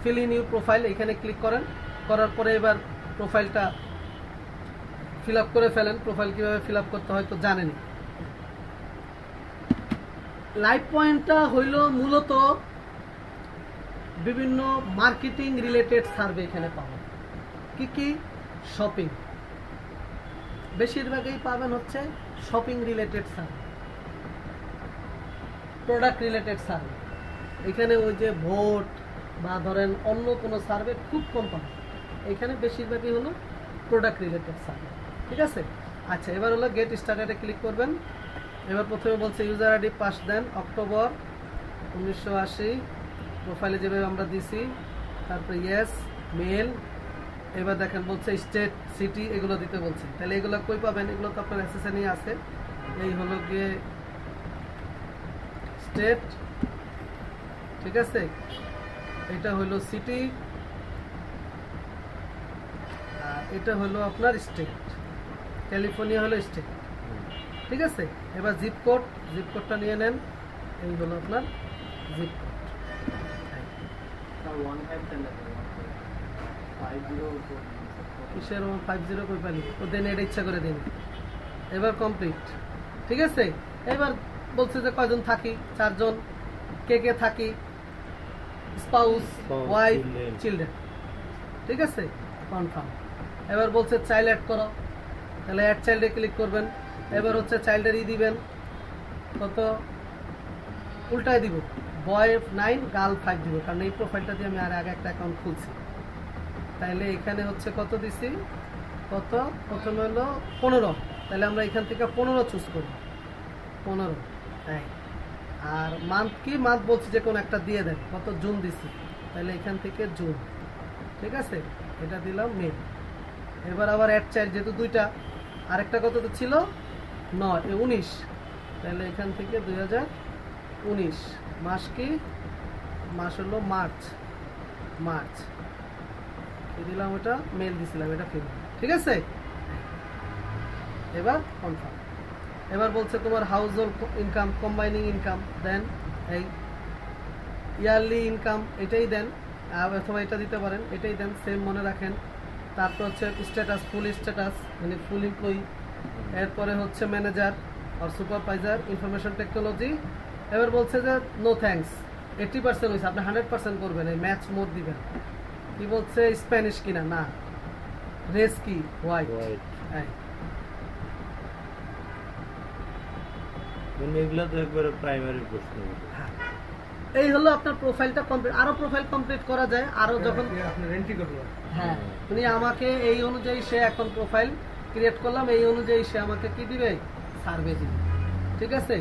ফিল ইন ইউর প্রোফাইল এখানে ক্লিক করেন, করার পরে এবার প্রোফাইলটা ফিল আপ করে ফেলেন। প্রোফাইল কিভাবে ফিল আপ করতে হয় তো জানেন। লাইভ পয়েন্টটা হইল মূলত বিভিন্ন মার্কেটিং রিলেটেড সার্ভে এখানে পাবেন। কি শপিং, বেশিরভাগই পাবেন হচ্ছে shopping related survey, product related survey. এখানে ওই যে ভোট বা ধরেন অন্য কোনো সার্ভে খুব কম পাবেন, এখানে বেশিরভাগই হলো প্রোডাক্ট রিলেটেড সার্ভে। ঠিক আছে, আচ্ছা এবার হলো গেট স্টার্টেডে ক্লিক করবেন। এবার প্রথমে বলছে ইউজার আইডি পাস দেন, অক্টোবর 1980 প্রোফাইলে যেভাবে আমরা দিছি, তারপরে ইয়েস, মেল। এবার দেখেন বলছে স্টেট, সিটি এগুলো দিতে বলছে। তাহলে এগুলো কই পাবেন, এগুলো তো আপনার এসএসএনই আছে। এই হলো গিয়ে স্টেট, ঠিক আছে, এটা হলো সিটি, আর এটা হলো আপনার স্টেট, ক্যালিফোর্নিয়া হলো স্টেট। ঠিক আছে, এবার জিপ কোডটা নিয়ে নেন, এই হলো আপনার জিপ কোড। কিসের 50 কই পালি, ও দেন এটা ইচ্ছা করে দিন। এবার কমপ্লিট। ঠিক আছে, এবার বলছে যে কয়জন থাকি, 4 জন। কে থাকি, স্পাউস, ওয়াইফ, চিলড্রেন। ঠিক আছে, কনফার্ম। এবার বলছে চাইল্ড অ্যাড করো, তাহলে অ্যাড চাইল্ডে ক্লিক করবেন। এবার হচ্ছে চাইল্ডের দিবেন কত, উল্টায় দিব, বয় 9 গার্ল 5 দিব, কারণ এই প্রোফাইলটা দিয়ে আমি আর আগে একটা অ্যাকাউন্ট খুলছি। তাহলে এখানে হচ্ছে কত দিছি, কত, প্রথমে হলো 15, তাহলে আমরা এখান থেকে 15 চুজ করি, 15। হ্যাঁ, আর মান্থ কি, মান্থ বলছি যে কোনো একটা দিয়ে দেন, কত জুন দিছি, তাহলে এখান থেকে জুন। ঠিক আছে, এটা দিলাম মে। এবার আবার অ্যাড চাইল্ড, যেহেতু 2টা, আরেকটা কত ছিল 9, 19, তাহলে এখান থেকে 2019। মাস কি, মাস হলো মার্চ দিলাম, ওটা মেল দিছিলাম, এটা ফিমেল। ঠিক আছে, এবার কনফার্ম। এবার বলছে তোমার household income, combining income, দেন ইয়ারলি ইনকাম এটাই দেন, অথবা এটা দিতে পারেন, এটাই দেন, সেম মনে রাখেন। তারপর হচ্ছে স্ট্যাটাস, ফুল স্ট্যাটাস মানে ফুল এমপ্লয়ি। এরপরে হচ্ছে ম্যানেজার আর সুপারভাইজার ইনফরমেশন টেকনোলজি। এবার বলছে যে নো থ্যাঙ্কস, 80% হয়েছে, আপনি 100% করবেন, এই ম্যাচ মোড দিবেন। কি বলছে, স্প্যানিশ কিনা না, রেস কি, হোয়াইট। মানে এগুলো তো একবারে প্রাইমারি প্রশ্ন। এই হলো আপনার প্রোফাইলটা কমপ্লিট। আরো প্রোফাইল কমপ্লিট করা যায়, আরো যখন আপনি রেন্টি করবেন। হ্যাঁ উনি আমাকে এই অনুযায়ী, সে এখন প্রোফাইল ক্রিয়েট করলাম, এই অনুযায়ী সে আমাকে কি দিবে, সার্ভে দিবে। ঠিক আছে,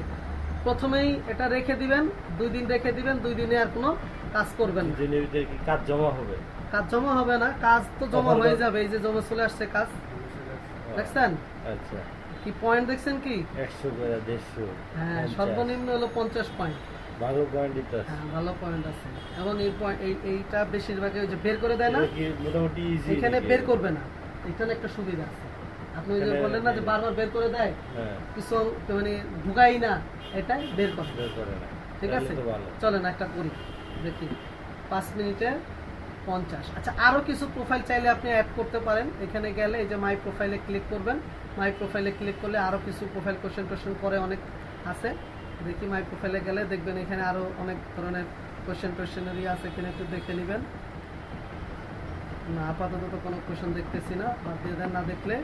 প্রথমেই এটা রেখে দিবেন, 2 দিন রেখে দিবেন, 2 দিনে আর কোনো কাজ করবেন না। দিনের ভিতরে কি কাজ জমা হবে? কাজ জমা হবে না, কাজ তো জমা হয়ে যাবে। এই যে জমা চলে আসছে কাজ, দেখছেন? আচ্ছা, কি পয়েন্ট দেখছেন কি? 100 করে 150। হ্যাঁ, সর্বনিম্ন হলো 50 পয়েন্ট। ভালো পয়েন্ট এটা। হ্যাঁ, ভালো পয়েন্ট আছে। এবং এই পয়েন্ট, এইটা বেশিরভাগ ওই যে বের করে দেয় না, এটা কি মোটামুটি ইজি? এখানে বের করবে না, এখানে একটা সুবিধা আছে। আপনি ওই যে বললেন না যে বারবার বের করে দেয়, হ্যাঁ, কিছু মানে ঢুকাই না, এটা বের করে। বের করে না। ঠিক আছে, তাহলে তো ভালো। চলেন একটা করি, দেখি। 5 মিনিটে 50। আচ্ছা, আরো কিছু প্রোফাইল চাইলে আপনি অ্যাড করতে পারেন। এখানে গেলে এই যে মাই প্রোফাইলে ক্লিক করবেন, মাই প্রোফাইলে ক্লিক করলে আরো কিছু প্রোফাইল কোশ্চেন করে অনেক আছে। দেখি মাই প্রোফাইলে গেলে দেখবেন এখানে আরো অনেক ধরনের কোশ্চেনারি আছে, এখানে একটু দেখে নেবেন। না, আপাতত তো কোনো কোশ্চেন দেখতেছি না, বাদ দিয়ে দেন। না দেখলে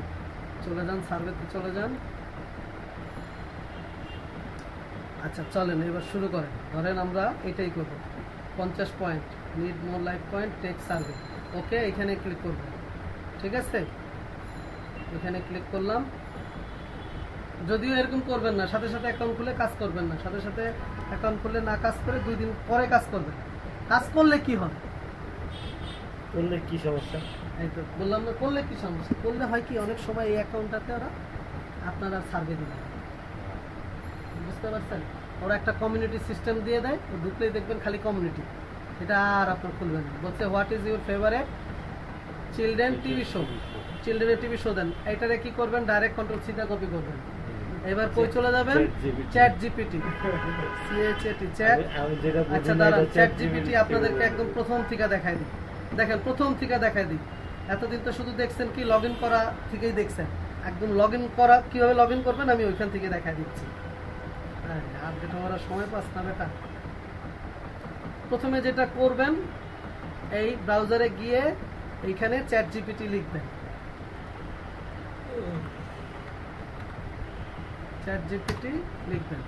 চলে যান, সার্ভেতে চলে যান। আচ্ছা চলেন এবার শুরু করেন। ধরেন আমরা এটাই করব, 50 point, need more life point, take survey. Okay, এখানে ক্লিক করব। ঠিক আছে, এখানে ক্লিক করলাম। যদিও এরকম করবেন না, সাথে সাথে অ্যাকাউন্ট খুলে কাজ করবেন না, সাথে সাথে অ্যাকাউন্ট খুলে না কাজ করে 2 দিন পরে কাজ করবেন। কাজ করলে কি হবে, করলে কি সমস্যা? এই তো বললাম না, করলে কি সমস্যা। করলে হয় কি, অনেক সময় এই অ্যাকাউন্টটাতে ওরা আপনারা সার্ভে দিবেন, বুঝতে পারছেন? ওরা একটা কমিউনিটি সিস্টেম দিয়ে দেয়, তো ঢুকলেই দেখবেন খালি কমিউনিটি, এটা আর আপনার খুলবে না। বলছে what is your favourite children TV show, চিলড্রেনের টিভি শো দেন। এইটারে কি করবেন, ডাইরেক্ট কন্ট্রোল সিটা কপি করবেন। এবার কই চলে যাবেন, চ্যাট জিপিটি, চ্যাট। আচ্ছা দাঁড়ান, চ্যাট জিপিটি আপনাদেরকে একদম প্রথম থেকে দেখাই দিই। দেখেন, প্রথম থেকে দেখাই দিই। এতদিন তো শুধু দেখছেন কি লগ ইন করা থেকেই দেখছেন, একদম লগ ইন করা কিভাবে লগ ইন করবেন আমি ওইখান থেকে দেখাই দিচ্ছি। হ্যাঁ, আপডেট হওয়ার সময় পাস না বেটা। প্রথমে যেটা করবেন, এই ব্রাউজারে গিয়ে এইখানে চ্যাট জিপিটি লিখবেন, চ্যাট জিপিটি লিখবেন।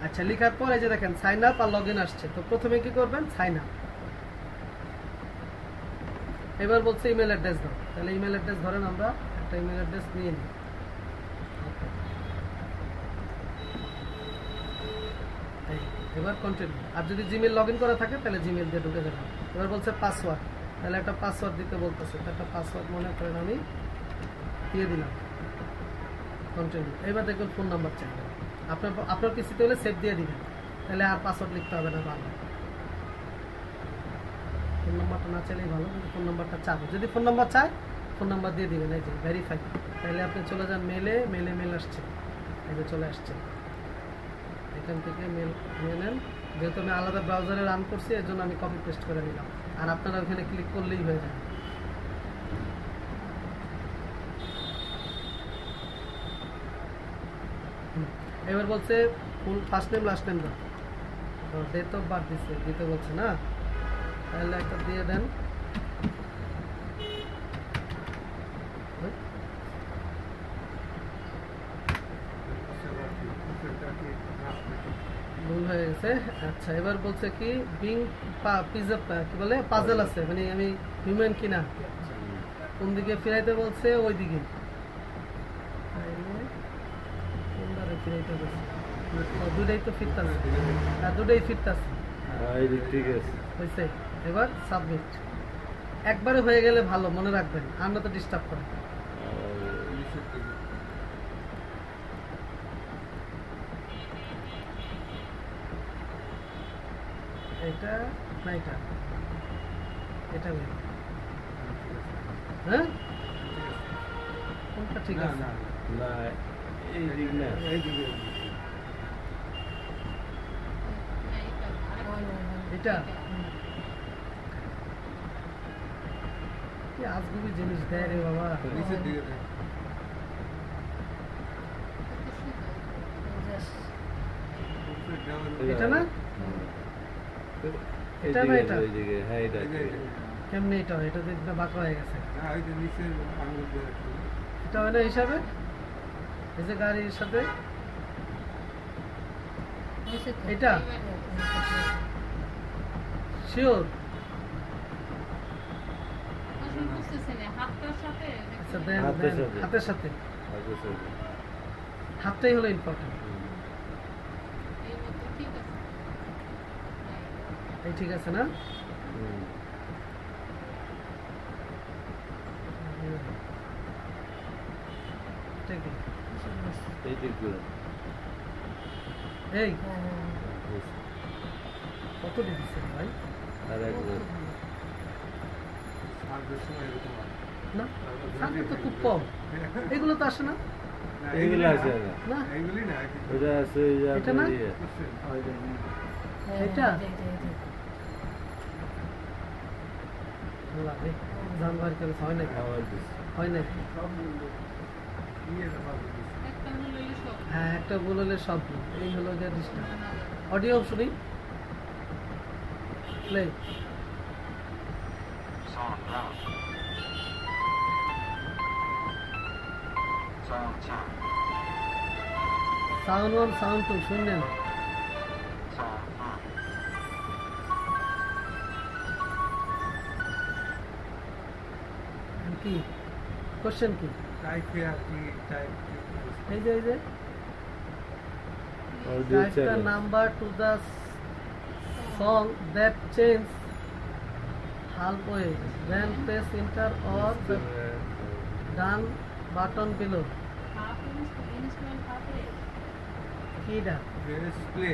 আচ্ছা, লেখার পর এই যে দেখেন সাইন আপ আর লগ ইন আসছে। তো প্রথমে কি করবেন, সাইন আপ। এবার বলছে ইমেল অ্যাড্রেস দাও, তাহলে ইমেল অ্যাড্রেস ধরেন আমরা একটা ইমেল অ্যাড্রেস নিয়ে নিই। এবার কন্টিনিউ। আর যদি জিমেল লগ ইন করা থাকে তাহলে জিমেল দিয়ে ঢুকে যাবেন। এবার বলছে পাসওয়ার্ড, তাহলে একটা পাসওয়ার্ড দিতে বলতেছে, তো একটা পাসওয়ার্ড মনে করেন আমি দিয়ে দিলাম, কন্টিনিউ। এবার দেখবেন ফোন নাম্বার চাইবে, আপনার পিসিতে হলে সেভ দিয়ে দিবেন, তাহলে আর পাসওয়ার্ড লিখতে হবে না। ভালো, ফোন নাম্বারটা না চাইলেই ভালো, কিন্তু ফোন নাম্বারটা চাবে। যদি ফোন নাম্বার চায় ফোন নাম্বার দিয়ে দিবেন, এই যে ভেরিফাই। তাহলে আপনি চলে যান মেলে, মেল আসছে, এই যে চলে আসছে। এখান থেকে মেল নিয়ে নেন। যেহেতু আমি আলাদা ব্রাউজারে রান করছি, এর জন্য আমি কপি পেস্ট করে নিলাম, আর আপনারা ওখানে ক্লিক করলেই হয়ে যাবে। এবার বলছে ফুল ফার্স্ট নেম লাস্ট নেম দাও, ডেট অফ বার্থ দিতে বলছে না, তাহলে একটা দিয়ে দেন। ভুল হয়ে গেছে। আচ্ছা, এবার বলছে কি বিং পিজা কি বলে পাজেল আছে, মানে আমি হিউম্যান কিনা, কোন দিকে ফিরাইতে বলছে, ওই দিকে ফিরাইতে বলছে। দুটাই তো ফিরতেছে, দুটাই ফিরতেছে, হয়েছে। এবার সাবমিট। একবারে হয়ে গেলে ভালো, মনে রাখবেন, আমরা তো ডিস্টার্ব করে। এটা না, এটা হ্যাঁ, কোনটা ঠিক আছে? না, এই দিক না, এই দিকে এটা কি আজগুবি জিনিস দেয় রে বাবা। নিচের দিকে দেখ। উপরে ডাবল। এটা না? এটা না এটা? হ্যাঁ এটা এই যে, এই যে। কেমনে এটা হয়? এটা দেখতে বাঁকা হয়ে গেছে। হ্যাঁ, ওই যে নিচের আঙুল দিয়ে রাখতে। এটা হয় না হিসাবে? এই যে গাড়ির সাথে এটা শিওর? আসলে বুঝতেছি না, হাতটার সাথে নাকি? আচ্ছা দেন হাতের দেন। সাথে। হাতের সাথে। হাতটাই হলো ইম্পর্টেন্ট। এই মতো ঠিক আছে। এই ঠিক আছে না? ঠিক এই কত দিচ্ছে ভাই? আর একবার সার্ভের সময় এরকম হয়। না সামনে তো খুব কম। এগুলো তো আসে না। না, এইগুলো না। আছে না। না এইগুলি না, ওটা আছে ওই যে এটা না? আপনার ইয়ে। এটা? আল্লাহ রে, জানবার কেন হয় নাকি? আমার দিচ্ছে। হয় নাকি? ইয়েটা পাবো। একটা হলো এই সব। হ্যাঁ একটা ভুল হলে সব ভুল। এই হলো যে ডিস্টার্ব। অডিও শুনি প্লে। সাউন্ড 1 সাউন্ড 2 শুনলেন? কি কোশ্চেন কি? টাইপে আর কি টাইপ এই যে Audio type the channel. number to the song that change halfway, then press enter or the done button below. Half install হাফে। কিটা? প্রেস প্লে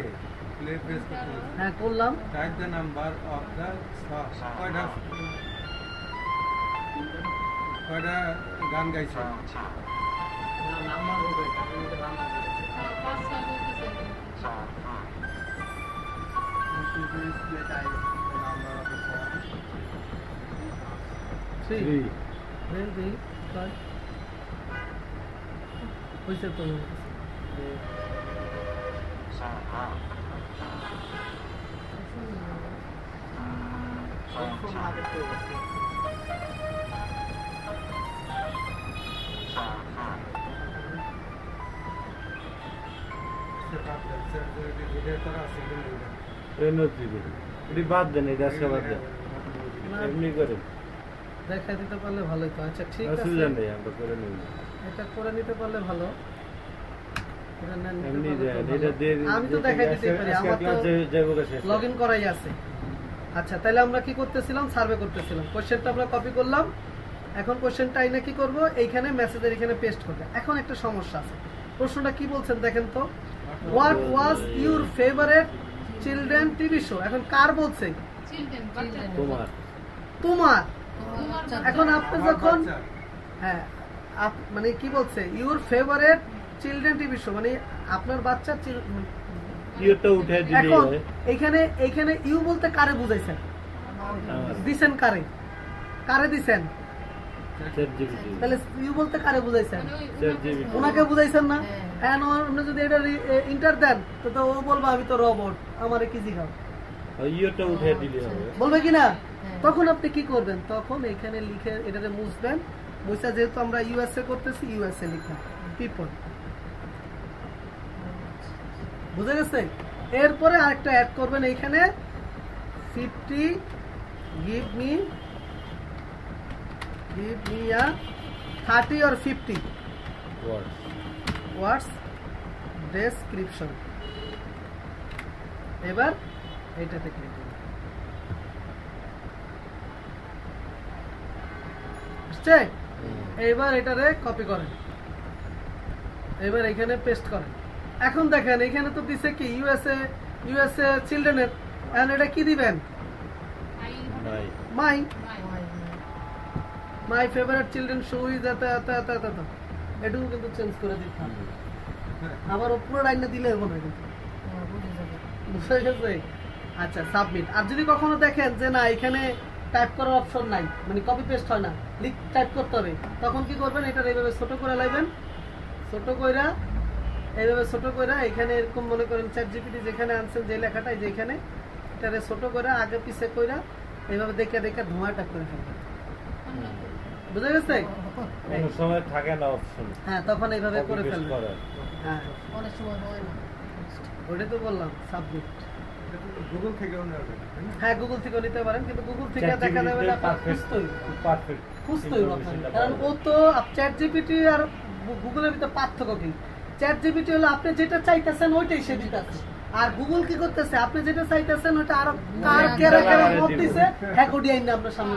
প্রেস করতে হ্যাঁ করলাম। Type the number of the কয়টা গান গাইছে হ্যাঁ, পাঁচ ছয় বলতেছে। 3 Three. then the card হইছে তো এই নদী দিকে। এটি বাদ দেন, এটা আজকে বাদ দেন। এমনি করেন। দেখা দিতে পারলে ভালোই তো। আচ্ছা ঠিক আছে, অসুবিধা নেই, আমরা করে নেব। এটা করে নিতে পারলে ভালো। এটা না নিতে এমনি পারলে তো দেন, ভালো। এটা দিয়ে আমি তো দেখাই দিতে পারি, আমার তো যাবো শেষ। লগ ইন করাই আছে। আচ্ছা তাহলে আমরা কি করতেছিলাম? সার্ভে করতেছিলাম। কোশ্চেনটা আমরা কপি করলাম। এখন কোশ্চেনটা আইনা কি করব? এইখানে মেসেজের এখানে পেস্ট করব। এখন একটা সমস্যা আছে। প্রশ্নটা কি বলছেন দেখেন তো। What was your favourite children TV show? এখন কার বলছে? চিলড্রেন বাচ্চা। তোমার তোমার। তোমার এখন আপনি যখন হ্যাঁ মানে কি বলছে? Your favourite children TV show মানে আপনার বাচ্চার ইয়েটা উঠে দিলে এখন এইখানে ইউ বলতে কারে বুঝাইছেন? দিছেন কারে? কারে দিছেন? ChatGPT তাহলে ইউ বলতে কারে বুঝাইছেন? মানে ওই ChatGPT ওনাকে বুঝাইছেন না? হ্যাঁ আপনি যদি এটা ইন্টার দেন তো ও বলবো আমি তো রোবট, আমারে কি জিগাও ইয়েটা উঠে দিলে হবে। বলবে কি না? তখন আপনি কি করবেন? তখন এখানে লিখে এটাতে মুছবেন। মুছা যেহেতু আমরা ইউএসএ করতেছি ইউএসএ লিখবেন পিপল। বুঝে গেছে? এরপরে আরেকটা অ্যাড করবেন এইখানে 50 give me a 30 or 50 words description। এবার এইটাতে ক্লিক করুন। আসছে? এইবার এটারে কপি করেন, এবার এখানে পেস্ট করেন। এখন দেখেন এখানে তো দিছে কি ইউএসএ চিলড্রেনের। এখন এটা কি দিবেন? নাই my my my favourite children show is এটুকু কিন্তু চেঞ্জ করে দিতে হবে। আবার পুরো লাইনে দিলে হবে না কিন্তু। বুঝে গেছে? আচ্ছা সাবমিট। আর যদি কখনো দেখেন যে না এখানে টাইপ করার অপশন নাই, মানে কপি পেস্ট হয় না, টাইপ করতে হবে, তখন কি করবেন, এটা এইভাবে ছোট করে লাইবেন, ছোট কইরা এইভাবে ছোট কইরা এখানে এরকম মনে করেন চ্যাট জিপিটি যেখানে আনছেন যে লেখাটা এই যে এখানে এটারে ছোট করে আগে পিছে কইরা এইভাবে দেখে দেখে ধোঁয়াটা করে ফেলবেন। বুঝা গেছে? কোনো সময় থাকে না অপশন। হ্যাঁ তখন এইভাবে করে ফেলবেন। হ্যাঁ অনেক সময় হয় না। ওটাই তো বললাম সাবমিট। গুগল থেকেও নেওয়া যাবে, তাই না? হ্যাঁ গুগল থেকেও নিতে পারেন, কিন্তু গুগল থেকে দেখা যাবে না পারফেক্ট খুঁজতেই কারণ ও তো চ্যাট জিপিটি আর গুগলের ভিতরে পার্থক্য কি, চ্যাট জিপিটি হলো আপনি যেটা চাইতেছেন ওইটাই সে দিতেছে, আর গুগল কি করতেছে আপনি যেটা চাইতেছেন ওটা আরো কার কেরা কেরা করতেছে হ্যাঁ কোডি আইনা আপনার সামনে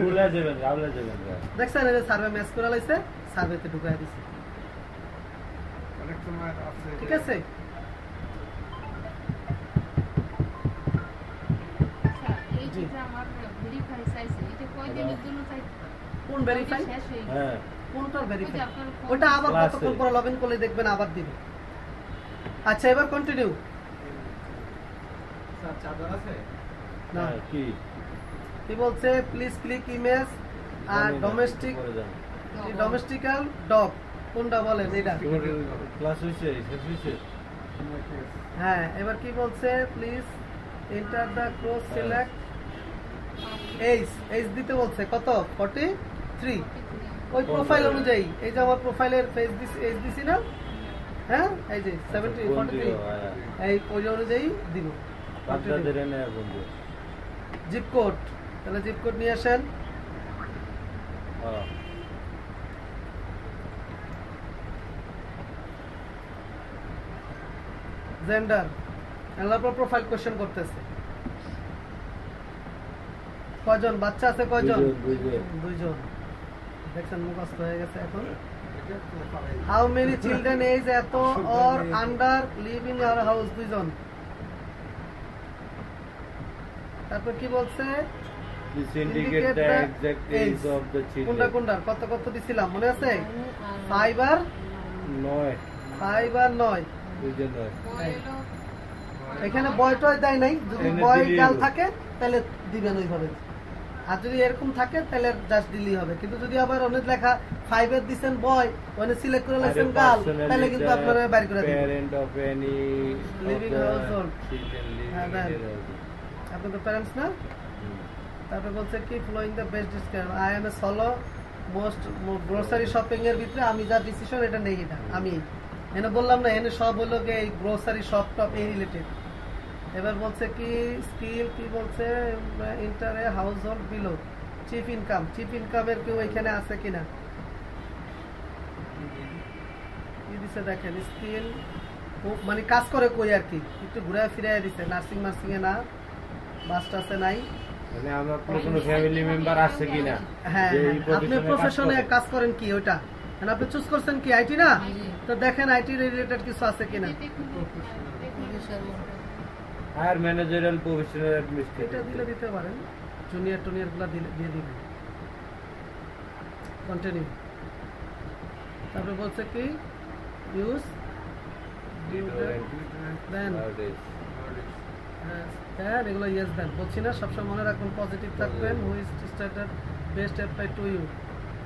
ভুলে যাবেন গাবলে যাবেন। দেখছেন এই যে সার্ভে ম্যাচ করে লাইছে, সার্ভেতে ঢুকায় দিছে। অনেক সময় আছে ঠিক আছে? স্যার এই যে আমার ভেরিফাই চাইছে এটা কয়দিনের জন্য চাইছে? কোন ভেরিফাই? শেষ হয়ে গেছে। হ্যাঁ কোনটার ভেরিফাই? ওই যে আপনার ফোন- ওটা আবার ক্লাসে। কতক্ষণ পরে লগইন করলে দেখবেন আবার দিবে। আচ্ছা এবার কন্টিনিউ। স্যার চার্জার আছে? না হ্যাঁ, কি কি বলছে, প্লিজ ক্লিক ইমেজ আর ডোমেস্টিক ডোমেস্টিক্যাল ডগ কোনটা বলেন এটা? ক্লাস হইছে শেষ হইছে। হ্যাঁ এবার কি বলছে, please enter the cross select age দিতে বলছে কত 43 ওই প্রোফাইল অনুযায়ী, এই যে আমার প্রোফাইলের ফেস দিছি এইজ দিছি না, হ্যাঁ এই যে 43 এই ওই অনুযায়ী দিব। আপনাদের এনে বন্ধু জিপ কোড, তাহলে জিপ কোড নিয়ে আসেন। হ্যাঁ জেন্ডার, আল্লাহর পর প্রোফাইল কোশ্চেন করতেছে, কয়জন বাচ্চা আছে, কয়জন? দুইজন। দেখছেন মুখস্থ হয়ে গেছে এখন। হাউ মেনি চিলড্রেন এজ এত or under live in your house? দুইজন। তারপর কি বলছে, This indicate the exact age of the কোনটা children. কোনটা কত কত দিছিলাম মনে আছে? 5 আর 9 9। দুইজন নয়। বয় হলো এখানে বয়টয় দেয় নাই, যদি এনে বয় দিলেই গাল হবে। থাকে তাহলে দিবেন ওইভাবে, আর যদি এরকম থাকে তাহলে জাস্ট দিলেই হবে। কিন্তু যদি আবার অনেক লেখা 5 এর দিবেন বয়, ওখানে সিলেক্ট করে লেখেন গাল, তাহলে কিন্তু আপনারা বাইর করে দিবেন। Parent of any Living of the household. children living হ্যাঁ, in দেন। their household. আপনি তো প্যারেন্টস না? তারপরে বলছে কি flowing the best discount, I M A solo most grocery shopping এর ভিতরে আমি যা ডিসিশন এটা নেই, এটা আমি এনে বললাম না, এনে সব হলো কি এই গ্রোসারি শপ টপ এই রিলেটেড। এবার বলছে কি স্কিল, কি বলছে inter a house hold below chief income, chief ইনকামের কেউ এখানে আছে কিনা, কি দিছে দেখেন, স্কিল মানে কাজ করে কই আর কি, একটু ঘুরে ফিরে দিছে, নার্সিং মার্সিং এ না, বাসটা আছে নাই। মানে আমার কোনো ফ্যামিলি মেম্বার আছে কিনা? হ্যাঁ যে এই হ্যাঁ, আপনি profession-এ প্রফেশনে কাজ করে? কাজ করেন কি ওইটা, মানে আপনি চুজ করছেন কি আইটি না, তো দেখেন আইটি রিলেটেড কিছু আছে কিনা। হায়ার ম্যানেজারাল প্রফেশনাল এটা অ্যাডমিনিস্ট্রেটর দিলে দিতে পারেন, জুনিয়র টুনিয়র গুলা দিয়ে দিবেন। কন্টিনিউ। তারপরে বলছে কি ইউজ দেন, হ্যাঁ এগুলো ইয়েস দেন, বলছি না সবসময় মনে রাখবেন, পজিটিভ থাকবেন। Who is started best apply to you,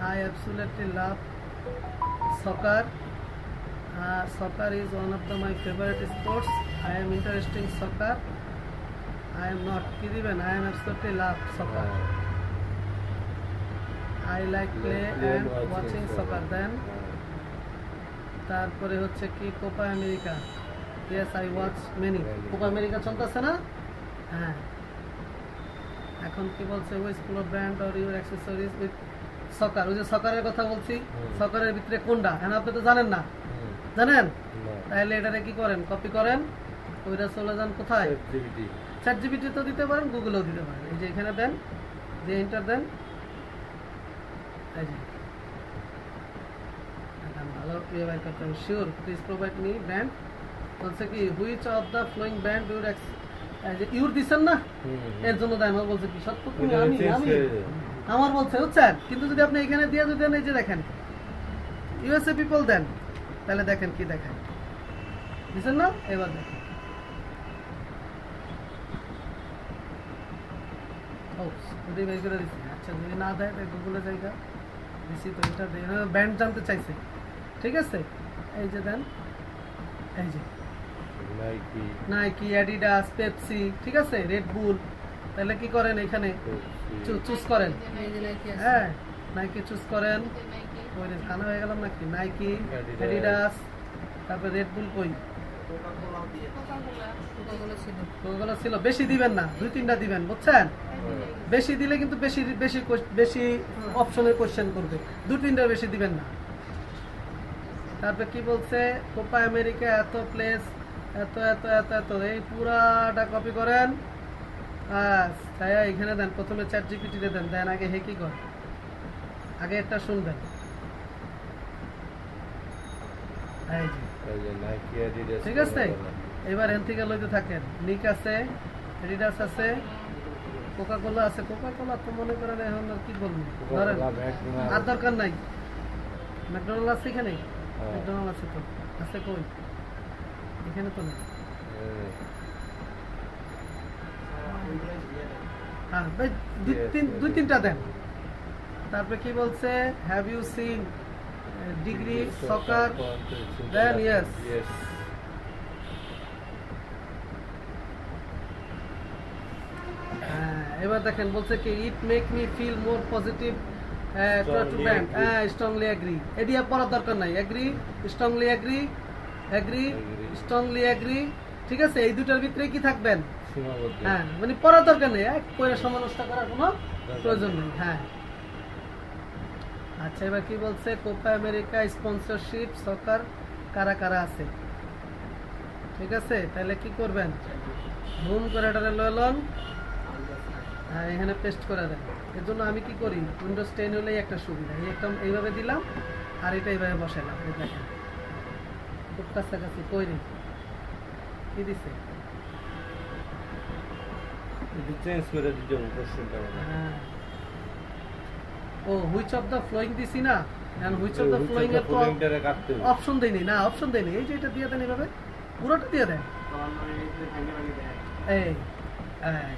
I absolutely love soccer, soccer is one of my favorite sports. I am interested in soccer. I am not কি দিবেন, I am absolutely love soccer. I like play and watching soccer. Then তারপরে হচ্ছে কি Copa America, yes I watch many. Copa America চলতেছে না, হ্যাঁ। এখন কি বলছে, which polo brand or your accessories with soccer, ওই যে সকারের কথা বলছি, সকারের ভিতরে কোনটা, এখন আপনি তো জানেন না, জানেন? তাহলে এটারে কি করেন, কপি করেন, ওইটা চলে যান কোথায়, চ্যাট জিপিটি তো দিতে পারেন, গুগলেও দিতে পারেন। এই যে এখানে দেন, দিয়ে এন্টার দেন, এই যে ভালো ইয়ে বাইর করতে হবে, sure please provide me brand, বলছে কি which of the flowing brand your your দিচ্ছেন না, এর জন্য দেন। আমার বলছে কি সত্য তুমি, আমি আমার বলছে বুঝছেন, কিন্তু যদি আপনি এখানে দিয়ে যদি দেন, এই যে দেখেন ইউএসএ পিপল দেন, তাহলে দেখেন কি দেখায়, বুঝছেন না? এবার দেখেন ওটাই বের করে দিচ্ছি। আচ্ছা যদি না দেয় তাই গুগলে জায়গা দিচ্ছি তো এটা ব্যান্ড জানতে চাইছে, ঠিক আছে এই যে দেন, এই যে নাইকি, নাইকি, অ্যাডিডাস, পেপসি, ঠিক আছে রেড বুল। তাহলে কি করেন এখানে চুজ করেন, এই যে নাকি আছে। হ্যাঁ নাইকি চুজ করেন, নাইকি ওই যে কানা হয়ে গেলাম নাকি, নাইকি, অ্যাডিডাস, তারপর রেড বুল কই কোকাকোলা কোকাকোলা ছিল। ওগুলো ছিল। বেশি দিবেন না, 2-3টা দিবেন বুঝছেন। বেশি দিলে কিন্তু বেশি বেশি বেশি অপশনের কোশ্চেন করবে, 2-3টা বেশি দিবেন না। তারপর কি বলছে, কোপা আমেরিকা এত প্লেস, এত এত এত এত, এই পুরাটা কপি করেন, তাই এখানে দেন। প্রথমে চ্যাট জিপিটিতে দেন, দেন আগে হে কি করে, আগে একটা শুনবেন। এই যে এই যে নাইকি, অ্যাডিডাস, ঠিক আছে, এবার এন থেকে লইতে থাকেন। নিক আছে, অ্যাডিডাস আছে, কোকাকোলা আছে। কোকাকোলা তো মনে করেন এখন আর কি বলবো, ধরেন আর দরকার নাই। ম্যাকডোনাল্ড আছে এখানে, ম্যাকডোনাল্ড আছে তো, আছে কই, এখানে তো নেই। হ্যাঁ ভাই 2-3টা দেন। তারপরে কি বলছে, have you seen degree soccer, দেন ইয়েস। এবার দেখেন বলছে কি, it make me feel more positive to brand, strongly agree. এদিকে পড়ার দরকার নাই, agree, strongly agree, agree, strongly agree, ঠিক আছে। এই দুটার ভিতরে কি থাকবেন, হ্যাঁ মানে পড়ার দরকার নেই, পড়ে সমালোচনা করার কোনো প্রয়োজন নেই। হ্যাঁ আচ্ছা এবার কি বলছে, কোপা আমেরিকা স্পন্সরশিপ সকার কারা কারা আছে, ঠিক আছে। তাহলে কি করবেন, হোম করে এটা লন, হ্যাঁ এখানে পেস্ট করে দেন। এর জন্য আমি কি করি, উইন্ডোজ 10 হলেই একটা সুবিধা, এই একটা এইভাবে দিলাম আর এটা এইভাবে বসাইলাম। এই দেখেন খুব কাছাকাছি, কই রে কি দিছে, চেঞ্জ করে দিতে হবে কোশ্চেনটা। হ্যাঁ ও হুইচ অফ দ্য ফ্লোয়িং দিছি না, and which of the following এর তো ফ্লোয়িংটারে কাটতে হবে। অপশন দেইনি না, অপশন দেইনি, এই যে এটা দিয়ে দেন, এইভাবে পুরোটা দিয়ে দেন। এই এই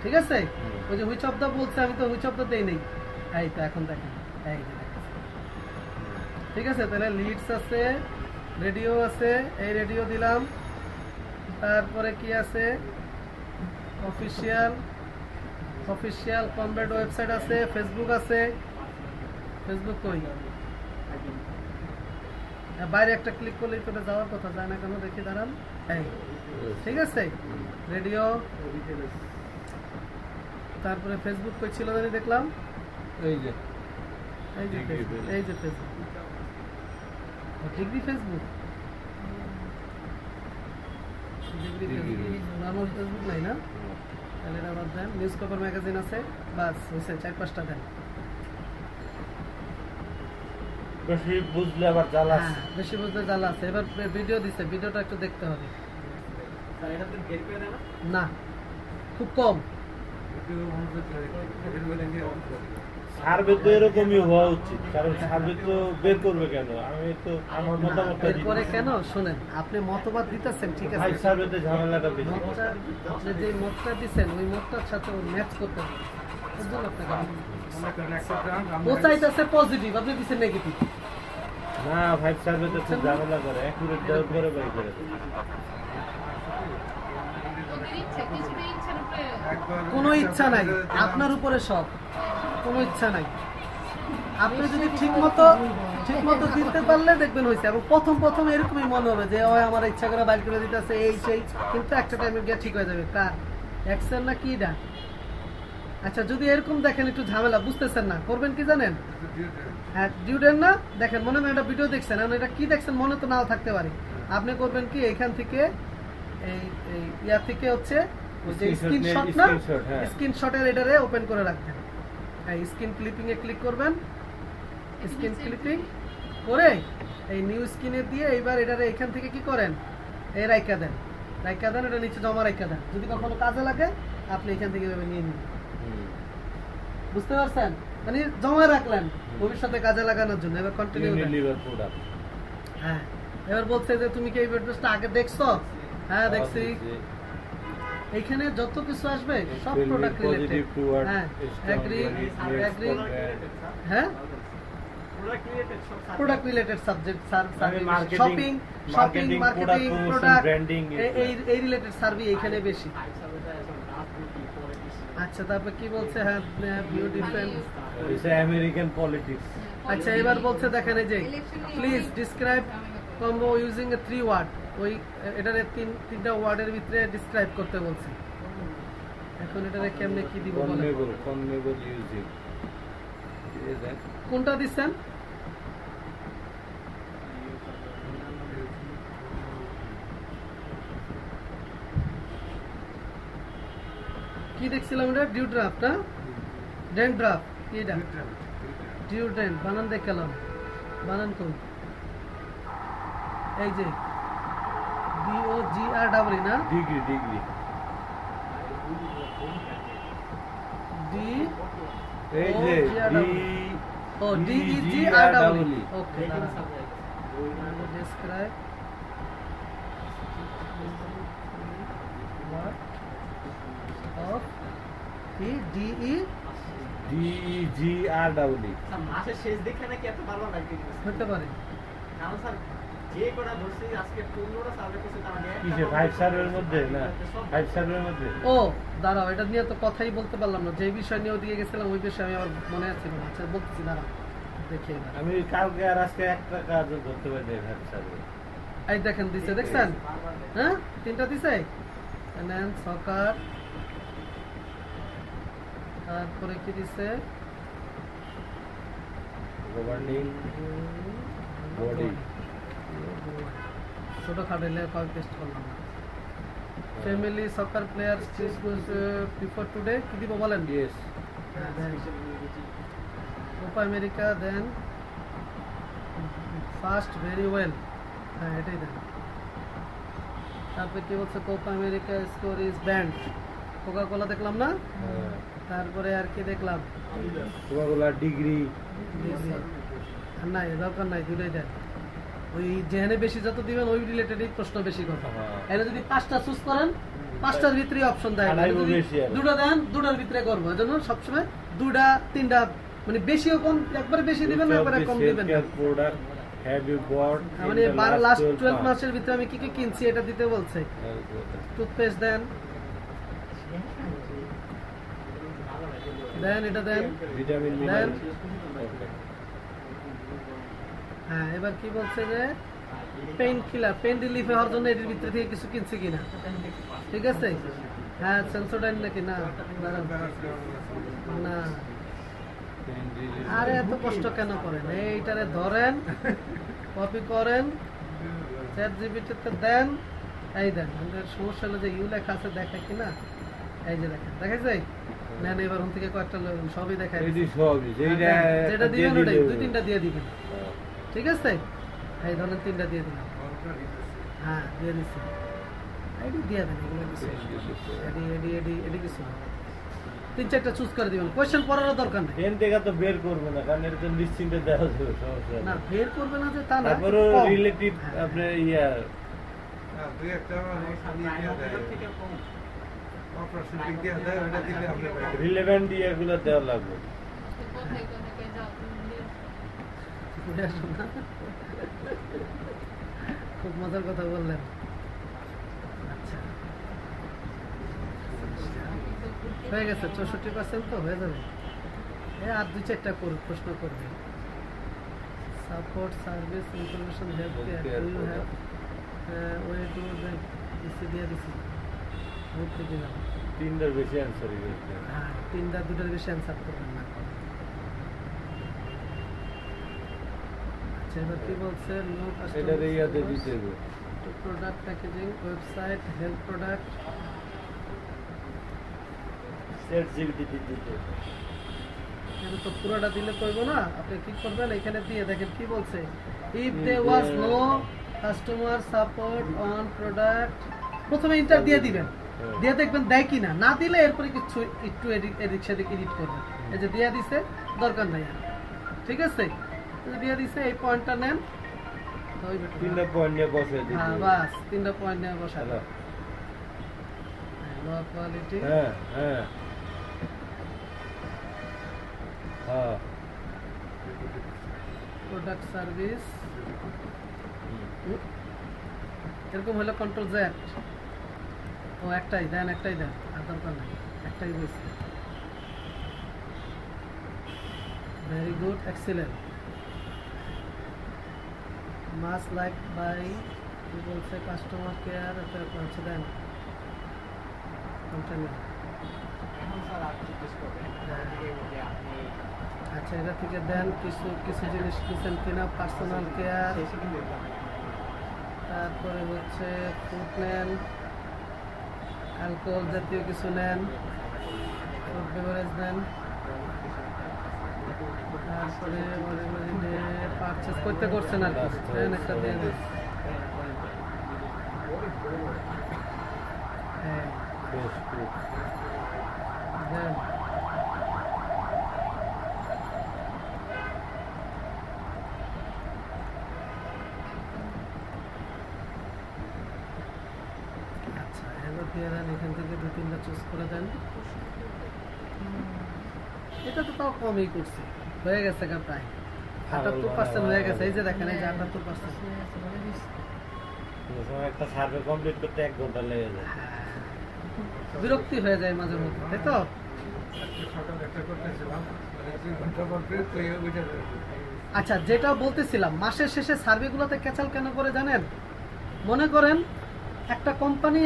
ঠিক আছে, ওই যে হুইচ অফ দ্য বলছে, আমি তো হুইচ অফ দ্য দেই নেই। এই তো এখন দেখেন, এই যে দেখেন, ঠিক আছে। তাহলে লিডস আছে, রেডিও আছে, এই রেডিও দিলাম। তারপরে কি আছে, অফিসিয়াল, অফিসিয়াল কমরেড ওয়েবসাইট আছে, ফেসবুক আছে, ফেসবুক কই, বাইরে একটা ক্লিক করলেই তো যাওয়ার কথা, যায় না কেন দেখি দাঁড়ান। এই ঠিক আছে, রেডিও, তারপরে ফেসবুক কই ছিল জানি, দেখলাম এই যে এই যে ফেসবুক, এই যে Facebook, degree Facebook, degree Facebook, normal Facebook নাই না। তাহলে এটা আবার দেন, নিউজ পেপার ম্যাগাজিন আছে, বাস হয়েছে, 4-5টা দেন। বেশি বুঝলে আবার জ্বালা আছে। হ্যাঁ বেশি বুঝতে জ্বালা আছে। এবার ভিডিও দিছে, ভিডিওটা একটু দেখতে হবে। না খুব কম, সার্ভে তো এরকমই হওয়া উচিত, কারণ সার্ভে তো বের করবে কেন, আমি তো আমার মতামত এরপরে কেন শোনেন, আপনি মতবাদ দিতেছেন ঠিক আছে, সার্ভেতে ঝামেলাটা বেশি। মতটা আপনি যে মতটা দিচ্ছেন ওই মতটার সাথে ম্যাচ করতে হবে, এর জন্য আপনাকে ও চাইতেছে পজিটিভ, আপনি দিচ্ছেন নেগেটিভ। না ভাই সার্ভেতে খুব ঝামেলা করে, অ্যাকুরেট দেওয়ার পরে বাই করে দেয়। ওদের ইচ্ছা, কিছুটা ইচ্ছার উপরে কোনো ইচ্ছা নাই, আপনার উপরে সব, কোনো ইচ্ছা নাই। আপনি যদি ঠিক মতো দিতে পারলে দেখবেন হয়েছে। এবং প্রথম এরকমই মনে হবে যে ওই আমার ইচ্ছা করে বাইর করে দিতেছে এই সেই, কিন্তু একটা টাইমে গিয়ে ঠিক হয়ে যাবে। কার এক্সেল না কি ডা? আচ্ছা যদি এরকম দেখেন একটু ঝামেলা, বুঝতেছেন না, করবেন কি জানেন, হ্যাঁ ডিউডেন না দেখেন, মনে হয় একটা ভিডিও দেখছেন, এখন এটা কি দেখছেন মনে তো নাও থাকতে পারে। আপনি করবেন কি, এখান থেকে এই ইয়া থেকে হচ্ছে ওই যে স্ক্রিনশট না, স্ক্রিনশটের এটারে ওপেন করে রাখবেন। এই স্ক্রিন ক্লিপিং এ ক্লিক করবেন, স্ক্রিন ক্লিপিং করে এই নিউ স্ক্রিনে দিয়ে এইবার এটারে এখান থেকে কি করেন, এই রাইকা দেন, এটা নিচে জমা রাইকা দেন। যদি কখনো কাজে লাগে আপনি এখান থেকে এভাবে নিয়ে নিন, বুঝতে পারছেন, মানে জমা রাখলেন ভবিষ্যতে কাজে লাগানোর জন্য। এবার কন্টিনিউ দেন। হ্যাঁ এবার বলছে যে তুমি কি এই ভিডিওটা আগে দেখছো? হ্যাঁ দেখছি। এখানে যত কিছু আসবে সব Will be product related positive toward হ্যাঁ strong agree unit needs agree for brand. হ্যাঁ প্রোডাক্ট রিলেটেড সাবজেক্ট আমি marketing- shopping marketing, product promotion, product branding এই রিলেটেড সার্ভে এখানে বেশি আচ্ছা তারপর কি বলছে হ্যাঁ view different It's American politics. আচ্ছা এবার বলছে দেখেন এই যে please describe combo using a 3 word ওই এটারে তিনটা ওয়ার্ডের ভিতরে ডিসক্রাইব করতে বলছে এখন এটারে কেমনে কি দিব বলেন Conmebol using. Is that? কোনটা দিবেন কি দেখছিলাম এটা ডিউড্রাফট না ডেন্ড্রাফট কি এটা ডিউড্রেন্ট বানান দেখালাম বানান কোন এই যে DOGRE না Degree. D এই যে ও DEGRE okay describe what of the DE DEGRE. মাসের শেষ দেখে নাকি এত ভালো লাগে হতে পারে কারণ স্যার যে কটা ধরছি আজকে 15টা সার্ভে করছে তার মানে কিসে 5 সার্ভের মধ্যে না 5 সার্ভের মধ্যে ও দাঁড়াও এটা নিয়ে তো কথাই বলতে পারলাম না যে বিষয় নিয়ে ওদিকে গেছিলাম ওই বিষয়ে আমি আমার মনে আছে না আচ্ছা বলতেছি দাঁড়াও দেখি এবার আমি কালকে আর আজকে একটা কাজ করতে পারি 5 সার্ভে এই দেখেন দিছে দেখছেন হ্যাঁ তিনটা দিছে নেন সকার তারপরে কি দিছে গভর্নিং বডি ছোট খাটাইলে কয়েক টেস্ট করলাম family soccer player prefer today কি দিব বলেন ইয়েস কোপা আমেরিকা দেন ফাস্ট ভেরি ওয়েল হ্যাঁ এটাই দেন তারপরে কি বলছে Copa America score is brand Coca Cola দেখলাম না তারপরে আর কি দেখলাম তোমাগুলা ডিগ্রি নাই দরকার নাই দুটাই দেন ওই যেখানে বেশি যত দিবেন ওই রিলেটেডই প্রশ্ন বেশি কথা এখানে যদি 5টা চুজ করেন 5টার ভিতরে অপশন দেয় আড়াইও বেশি আর। দুটো দেন দুটার ভিতরে করবো এজন্য সবসময় 2টা 3টা মানে বেশিও কম একবারে বেশি দিবেন না একবারে কম দিবেন না প্রোডাক্ট হ্যাভ ইউ বট মানে 12 লাস্ট 12 মাসের ভিতরে আমি কি কি কিনছি এটা দিতে বলছে টুথপেস্ট দেন এটা দেন ভিটামিন দেন হ্যাঁ এবার কি বলছে যে পেইন কিলার পেইন রিলিফ হওয়ার জন্য এর ভিতরে থেকে কিছু কিনছে কিনা ঠিক আছে হ্যাঁ সেন্সোডাইন নাকি না না আরে এত কষ্ট কেন করেন এইটারে ধরেন কপি করেন চ্যাট জিপিটিতে দেন এই দেন আমাদের সমস্যা হলো যে ইউ লেখা আছে দেখা কিনা এই যে দেখেন দেখাইছে নেন এবার ওখান থেকে কয়েকটা সবই দেখাই যেটা দিবেন ওটাই 2-3টা দিয়ে দিবেন ঠিক আছে এই ধরনের 3টা দিয়ে দিলাম হ্যাঁ দিয়ে দিচ্ছি আইডি দিয়ে দেন এডি কিছু 3-4টা চুজ করে দিবেন কোয়েশ্চেন পড়ারও দরকার নেই এন থেকে তো বের করবে না কারণ এটা তো নিশ্চিন্তে দেওয়া যাবে সমস্যা না বের করবে না যে তা না তারপরে রিলেটিভ আপনার ইয়া দুই একটা অপারেশন দিয়ে দেয় ওটা দিলে আপনি রিলেভেন্ট ইয়াগুলো দেওয়া লাগবে কোথায় কোথায় যাও তুমি ঘুরে আসুন না। খুব মজার কথা বললেন আচ্ছা হয়ে গেছে 64% তো হয়ে যাবে আর 2-4টা প্রশ্ন করবে support service information help care do you have way to দিছি দিয়ে দিছি বুঝতে দিলাম 3টার বেশি অ্যান্সার হ্যাঁ 2টার বেশি অ্যান্সার করবেন না আচ্ছা এবার কি বলছে নো এটার ইয়াতে দিতে হবে product packaging website help product chat GPT দিতে এটা তো পুরোটা দিলে কইবো না আপনি কি করবেন এখানে দিয়ে দেখেন কি বলছে if they was no customer support on product প্রথমে ইন্টার দিয়ে দিবেন দিয়ে দেখবেন দেয় কিনা না দিলে এরপরে কিছু একটু এদিক সেদিক এডিট করবেন এই যে দিয়ে দিছে দরকার নাই আর ঠিক আছে দিয়ে দিছে এই পয়েন্টটা নেন ওই 3টা পয়েন্ট নিয়ে বসে দিতে হ্যাঁ বাস 3টা পয়েন্ট নিয়ে বসালো লো কোয়ালিটি হ্যাঁ হ্যাঁ হ্যাঁ প্রোডাক্ট সার্ভিস এরকম হলো কন্ট্রোল জেড ও একটাই দেন আর দরকার নেই একটাই বলছি very good excellent most like buy কি বলছে কাস্টমার কেয়ার এটা হচ্ছে দেন কন্টিনিউ এখন স্যার আপনি জিজ্ঞেস করবেন যে আপনি আচ্ছা এটা থেকে দেন কিছু কিছু জিনিস কিনছেন কিনা পার্সোনাল কেয়ার শেষে কিন্তু দেখলাম তারপরে হচ্ছে ফুড নেন অ্যালকোহল জাতীয় কিছু নেন ফুড বেভারেজ নেন তারপরে পারচেস করতে করছেন আর কি দেন একটা দিয়ে দেন হ্যাঁ বেশ খুব দেন আচ্ছা এবার দিয়ে দেন এখান থেকে 2-3টা চুজ করে দেন এটা তো তাও কমই করছে হয়ে গেছে গা প্রায় 78% হয়ে গেছে এই যে দেখেন এই যে 78% কোনো সময় একটা সার্ভে কমপ্লিট করতে 1 ঘন্টা লেগে যায় বিরক্তি হয়ে যায় মাঝে মধ্যে তাই তো সকাল একটা করতেছিলাম মানে 2 ঘন্টা পর ফের তো ওইটা আচ্ছা যেটা বলতেছিলাম মাসের শেষে সার্ভেগুলোতে ক্যাচাল কেন করে জানেন মনে করেন একটা কোম্পানি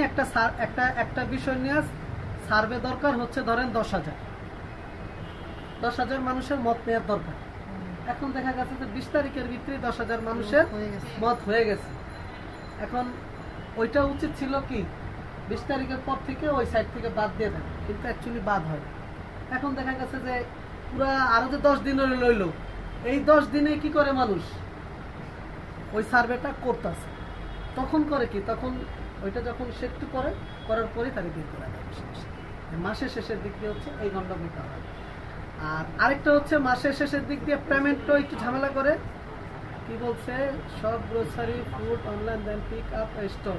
একটা বিষয় নিয়ে সার্ভে দরকার হচ্ছে ধরেন 10,000 মানুষের মত নেওয়ার দরকার এখন দেখা গেছে যে 20 তারিখের ভিতরে 10,000 মানুষের মত হয়ে গেছে এখন ওইটা উচিত ছিল কি 20 তারিখের পর থেকে ওই সাইট থেকে বাদ দিয়ে দেন কিন্তু অ্যাকচুয়ালি বাদ হয় এখন দেখা গেছে যে পুরা আরো যে 10 দিন লইল এই 10 দিনে কি করে মানুষ ওই সার্ভেটা করতেছে তখন করে কি তখন ওইটা যখন সেট করার পরে তাকে বের করা যায় মাসের শেষের দিক দিয়ে হচ্ছে এই গন্ডগোলটা হয় আর আরেকটা হচ্ছে মাসের শেষের দিক দিয়ে পেমেন্টও একটু ঝামেলা করে কি বলছে সব গ্রোসারি ফুড অনলাইন দেন পিক আপ স্টোর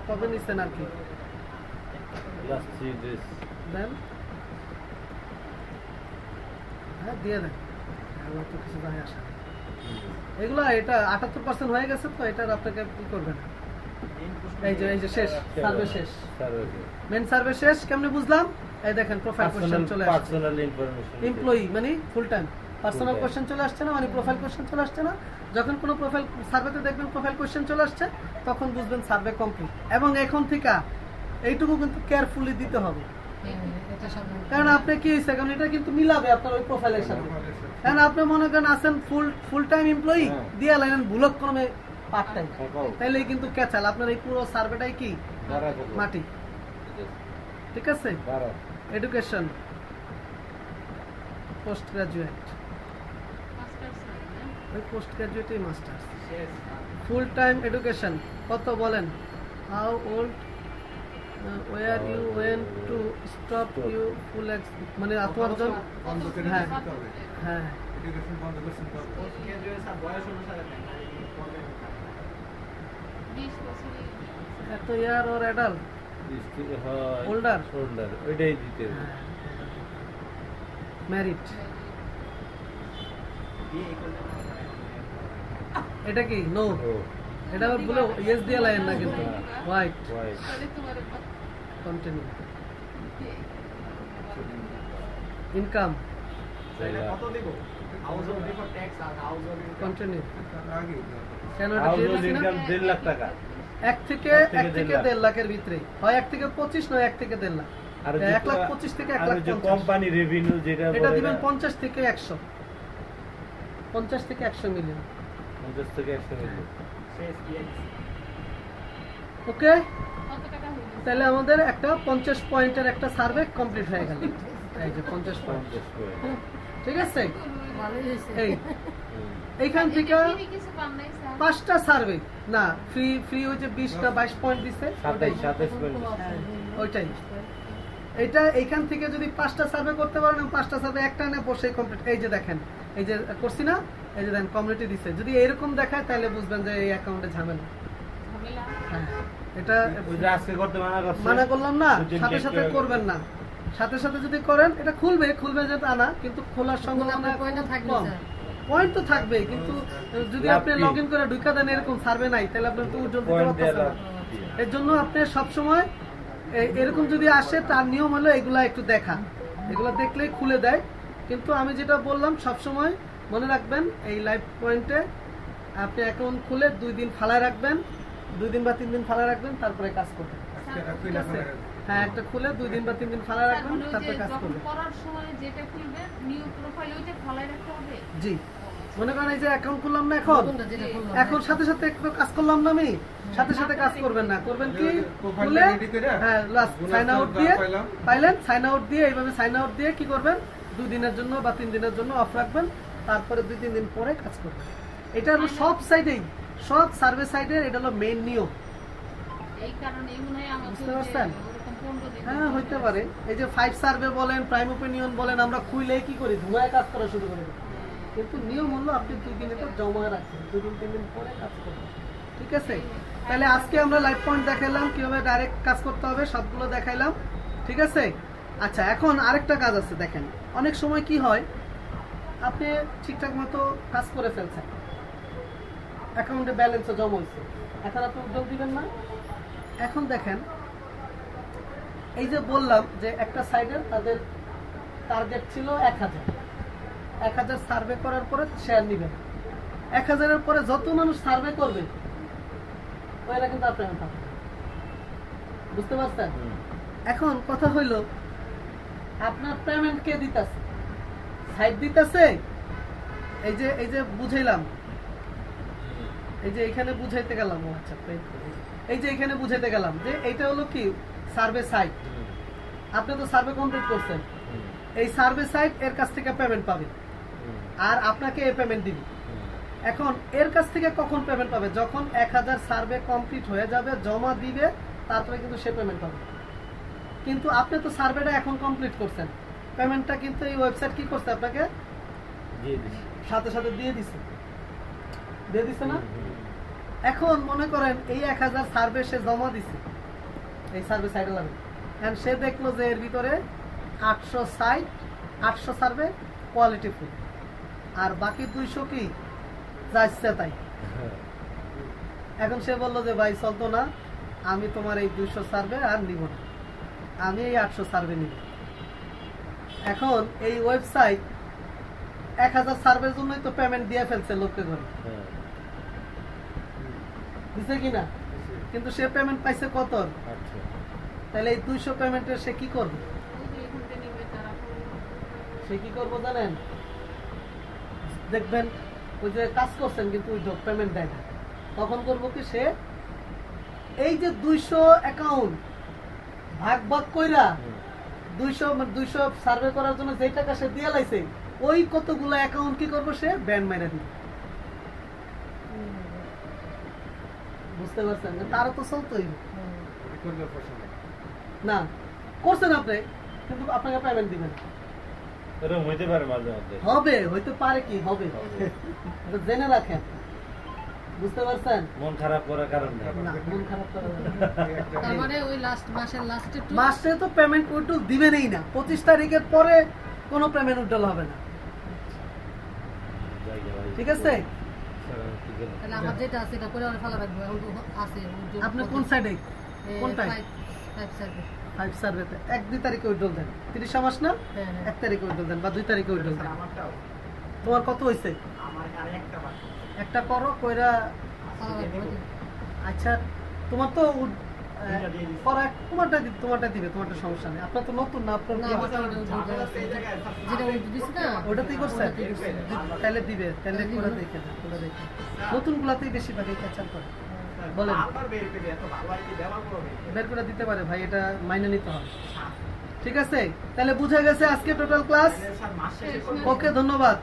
কবে নিচ্ছেন আর কি লাস্ট 3 ডেজ দেন হ্যাঁ দিয়ে দেন আমার তো কিছু যায় আসা নেই। এগুলো এটা 78% হয়ে গেছে তো এটার আপনাকে কি করবেন এই যে শেষ সার্ভে শেষ মেন সার্ভে শেষ কেমনে বুঝলাম এই দেখেন প্রোফাইল কোশ্চেন চলে আসছে পার্সোনাল ইনফরমেশন এমপ্লয়ি মানে ফুল টাইম পার্সোনাল কোশ্চেন চলে আসছে না মানে প্রোফাইল কোশ্চেন চলে আসছে না যখন কোনো প্রোফাইল সার্ভেতে দেখবেন প্রোফাইল কোশ্চেন চলে আসছে তখন বুঝবেন সার্ভে কমপ্লিট এবং এখন থেকে এইটুকু কিন্তু কেয়ারফুলি দিতে হবে কারণ আপনি কি হয়েছে কারণ এটা কিন্তু মিলাবে আপনার ওই প্রোফাইলের সাথে কারণ আপনি মনে করেন আছেন ফুল টাইম এমপ্লয়ি দিয়ে লাইনেন ভুলক ক্রমে পার্ট টাইম তাইলে কিন্তু ক্যাচাল আপনার এই পুরো সার্ভেটাই কি মাটি ঠিক আছে এডুকেশন পোস্ট গ্রাজুয়েট ওই পোস্ট গ্রাজুয়েটই মাস্টার্স ফুল টাইম এডুকেশন কত বলেন how old were you when to stop you full মানে আত্মর্জন হ্যাঁ হ্যাঁ এডুকেশন বন্ধ করছেন তো পোস্ট গ্রাজুয়েট স্যার বয়স অনুসারে দেন 20 বছরই এত ইয়ার ওর অ্যাডাল্ট Older? হোল্ডার ওইটাই দিতে হবে। ম্যারিড বিয়ে করলে এটা কি নো ও এটা আবার বলে ইয়েস দিয়ে লাইন না কিন্তু হোয়াইট ওয়াই তাহলে তোমার কন্টিনিউ ইনকাম তাহলে কত দিব হাউস হোল্ড বিফোর ট্যাক্স আর হাউস হোল্ড কন্টিনিউ তার আগে কেন এটা হাউস দিয়ে হোল্ড দিছি না? ইনকাম 1.5 লাখ টাকা 1 থেকে 1.5 লাখের ভিতরে হয় 1 থেকে 25 নয় 1 থেকে 1.5 লাখ আর 1,25,000 থেকে 1 লাখ যে কোম্পানি রেভিনিউ যেটা এটা বলে দিবেন না, 50 থেকে 100 50 থেকে 100 মিলিয়ন 50 থেকে 100 মিলিয়ন শেষ বিয়ে ওকে কত টাকা হইলো তাহলে আমাদের একটা 50 পয়েন্টের একটা সার্ভে কমপ্লিট হয়ে গেল এই যে 50 পয়েন্ট 50 করে ঠিক আছে ভালোই হয়েছে এই এইখান থেকে ফ্রি কিছু পান নাই স্যার 5টা সার্ভে না ফ্রি হচ্ছে 20টা 22 পয়েন্ট দিছে ওটাই 27 করে ওইটাই এটা এইখান থেকে যদি 5টা সার্ভে করতে পারেন 5টা সার্ভে একটা না বসে কমপ্লিট এই যে দেখেন এই যে করছি না এই যে দেন কমিউনিটি দিছে যদি এরকম দেখায় তাহলে বুঝবেন যে এই অ্যাকাউন্টে ঝামেলা ঝামেলা হ্যাঁ, এটা ওই যে আজকে করতে মানা করছে মানা করলাম না, দুদিন সাথে check সাথে করে- করবেন না। সাথে সাথে যদি করেন এটা খুলবে যে তা না, কিন্তু খোলার সম্ভাবনা আপনার পয়েন্টটা থাকবে কম। স্যার। পয়েন্ট তো থাকবে, কিন্তু যদি লাভ আপনি কি? লগ ইন করে ঢুকা দেন এরকম সার্ভে নাই, তাহলে আপনি তো উজ্জ্বল দিতে পয়েন্ট দিয়ে পারতেছেন লাভ না। কি? এর জন্য আপনি সবসময় এরকম যদি আসে, তার নিয়ম হলো এগুলা একটু দেখা, এগুলা দেখলেই খুলে দেয়। কিন্তু আমি যেটা বললাম সবসময় মনে রাখবেন, এই লাইভ পয়েন্টে আপনি অ্যাকাউন্ট খুলে 2 দিন ফালায় রাখবেন, 2 দিন বা 3 দিন ফালায় রাখবেন, তারপরে কাজ করবেন। আজকে এটা খুলে ঠিক আছে? ফেলে রাখবো। হ্যাঁ, একটা খুলে 2 দিন বা 3 দিন ফালায় স্যার, রাখবেন, মানে ওই যে তারপরে কাজ যখন করবেন। করার সময় যেটা খুলবে নিউ প্রোফাইল ওইটা ফালাই রাখতে হবে। জি, মনে করেন এই যে অ্যাকাউন্ট খুললাম না এখন, নতুনটা যেটা করলাম, এখন সাথে সাথে একটু কাজ করলাম না আমি, সাথে সাথে কাজ করবেন না, করবেন কি প্রোফাইলটা খুলে ready করে, হ্যাঁ লাস্ট বোনাস সাইন আউট যা দিয়ে পাইলাম। পাইলেন, সাইন আউট দিয়ে এইভাবে সাইন আউট দিয়ে কি করবেন, 2 দিনের জন্য বা 3 দিনের জন্য অফ রাখবেন, তারপরে 2-3 দিন পরে কাজ করবেন। এটা হলো সব সাইডেই, সব সার্ভে সাইডের এটা হলো মেইন নিয়ম। এই কারণে মনে হয় আমার বুঝতে পারছেন? ওরকম 15 দিন হ্যাঁ, হইতে পারে। এই যে 5 সার্ভে বলেন, প্রাইম ওপিনিয়ন বলেন, আমরা খুইলে কি করি, ধুয়ায় কাজ করা শুরু করে দিই। কিন্তু নিয়ম হলো আপনি 2 দিন এটা জমা রাখেন, 2-3 দিন পরে কাজ করবেন। ঠিক আছে? তাহলে আজকে আমরা লাইভ পয়েন্ট দেখাইলাম, কিভাবে ডাইরেক্ট কাজ করতে হবে সবগুলো দেখাইলাম। ঠিক আছে? আচ্ছা, এখন আরেকটা কাজ আছে, দেখেন অনেক সময় কি হয়, আপনি ঠিকঠাক মতো কাজ করে ফেলছেন, অ্যাকাউন্টে ব্যালেন্সও জমা হয়েছে, এখন আপনি উদ্যোগ দিবেন না। এখন দেখেন, এই যে বললাম যে একটা সাইডের তাদের টার্গেট ছিল 1000 সার্ভে করার পরে শেয়ার নিবেন। 1000-এর পরে যত মানুষ সার্ভে করবে ওইটা কিন্তু আপনার পাবে। বুঝতে পারছেন? হুম। এখন কথা হইল, আপনার পেমেন্ট কে দিতেছে? সাইড দিতেছে। এই যে বুঝাইলাম, এই যে এখানে বুঝাইতে গেলাম, ও আচ্ছা, এই যে এখানে বুঝাইতে গেলাম যে এইটা হলো কি সার্ভে সাইট। হুম। আপনি তো সার্ভে কমপ্লিট করছেন, হুম। এই সার্ভে সাইট এর কাছ থেকে পেমেন্ট পাবে, হুম। আর আপনাকে এই পেমেন্ট দিবে। হুম। এখন এর কাছ থেকে কখন পেমেন্ট পাবে? যখন 1000 সার্ভে কমপ্লিট হয়ে যাবে, জমা দিবে, তারপরে কিন্তু সে পেমেন্ট পাবে। কিন্তু আপনি তো সার্ভেটা এখন কমপ্লিট করছেন, পেমেন্টটা কিন্তু এই ওয়েবসাইট কি করছে আপনাকে দিয়ে দিছি। সাথে সাথে দিয়ে দিছে না? হুম। এখন মনে করেন এই 1000 সার্ভে সে জমা দিছে এই সার্ভে সাইটে লাগবে, এন্ড সে দেখলো যে এর ভিতরে 800 সার্ভে কোয়ালিটি ফুল, আর বাকি 200 কি যাচ্ছে তাই। হ্যাঁ। এখন সে বললো যে ভাই চলতো না, আমি তোমার এই 200 সার্ভে আর নিব না, আমি এই 800 সার্ভে নিব। এখন এই ওয়েবসাইট 1000 সার্ভের জন্যই তো পেমেন্ট দিয়ে ফেলছে লোককে ঘরে, হ্যাঁ। দিছে কিনা? কিন্তু সে পেমেন্ট পাইছে কত? আচ্ছা। তাহলে এই 200 পেমেন্টের সে কি করবে? ওই যে এখান থেকে নিবে তারা সে কি করবো জানেন? দেখবেন ওই যে কাজ করছেন কিন্তু ওই পেমেন্ট দেয় না, তখন করবো কি সে এই যে 200 অ্যাকাউন্ট ভাগ কইরা হুম। 200 সার্ভে করার জন্য যে টাকা সে দিয়ে লাইছে, ওই কতগুলো অ্যাকাউন্ট কি করবো সে ব্যান্ড মাইরা দিবে। বুঝতে পারছেন? তারও তো চলতোই করবে পছন্দ। না, করছেন আপনি, কিন্তু আপনাকে পেমেন্ট দিবেন। এরকম হইতে পারে মাঝে মধ্যে। হবে, হইতে পারে, কি হবে এটা জেনে রাখেন। বুঝতে পারছেন? মন খারাপ করার কারণ নেই। না, মন খারাপ করা যাবে না। তার মানে ওই মাসের লাস্টে মাসে তো পেমেন্ট উইড্রল দিবেনই না, 25 তারিখের পরে কোনো পেমেন্ট উইড্রল হবে না। জায়গা ভাই। ঠিক আছে? ঠিক আছে। তাহলে আমার যেটা আছে এটা করে ফেলা রাখবো, এখন তো আছে আপনি কোন সাইডে, কোনটায়? 5 সার্ভে। 5 সার্ভেতে 1-2 তারিখে উইড্রল দেন, 30 মাস না, হ্যাঁ, হ্যাঁ। 1 তারিখে উইড্রল দেন বা 2 তারিখে উইড্রল দেন। আমারটাও তোমার কত হয়েছে? আমার আর একটা বাকি একটা করো, কইরা ফেলা রাখবো। আচ্ছা, তোমার তো দুইটা দিয়ে দিছি। তোমারটা দিবে, তোমারটা সমস্যা নেই। আপনার তো নতুন না, আপনার না, কি আমারটা আছে? যেটা ওই দিছি না, ওটাতেই করছেন? ওটাতেই করছি। তাহলে দিবে, তাহলে করে দেখে দেন, করে দেখে। নতুন গুলাতেই বেশিরভাগ এই ক্যাচার করে। বলেন। আবার বের করে এত ভালো আর কি ব্যবহার করবে বের করে দিতে পারে ভাই, এটা মাইনে নিতে হবে। ঠিক আছে? তাহলে বুঝা গেছে আজকে টোটাল ক্লাস। স্যার মাস শেষে ওকে, ধন্যবাদ।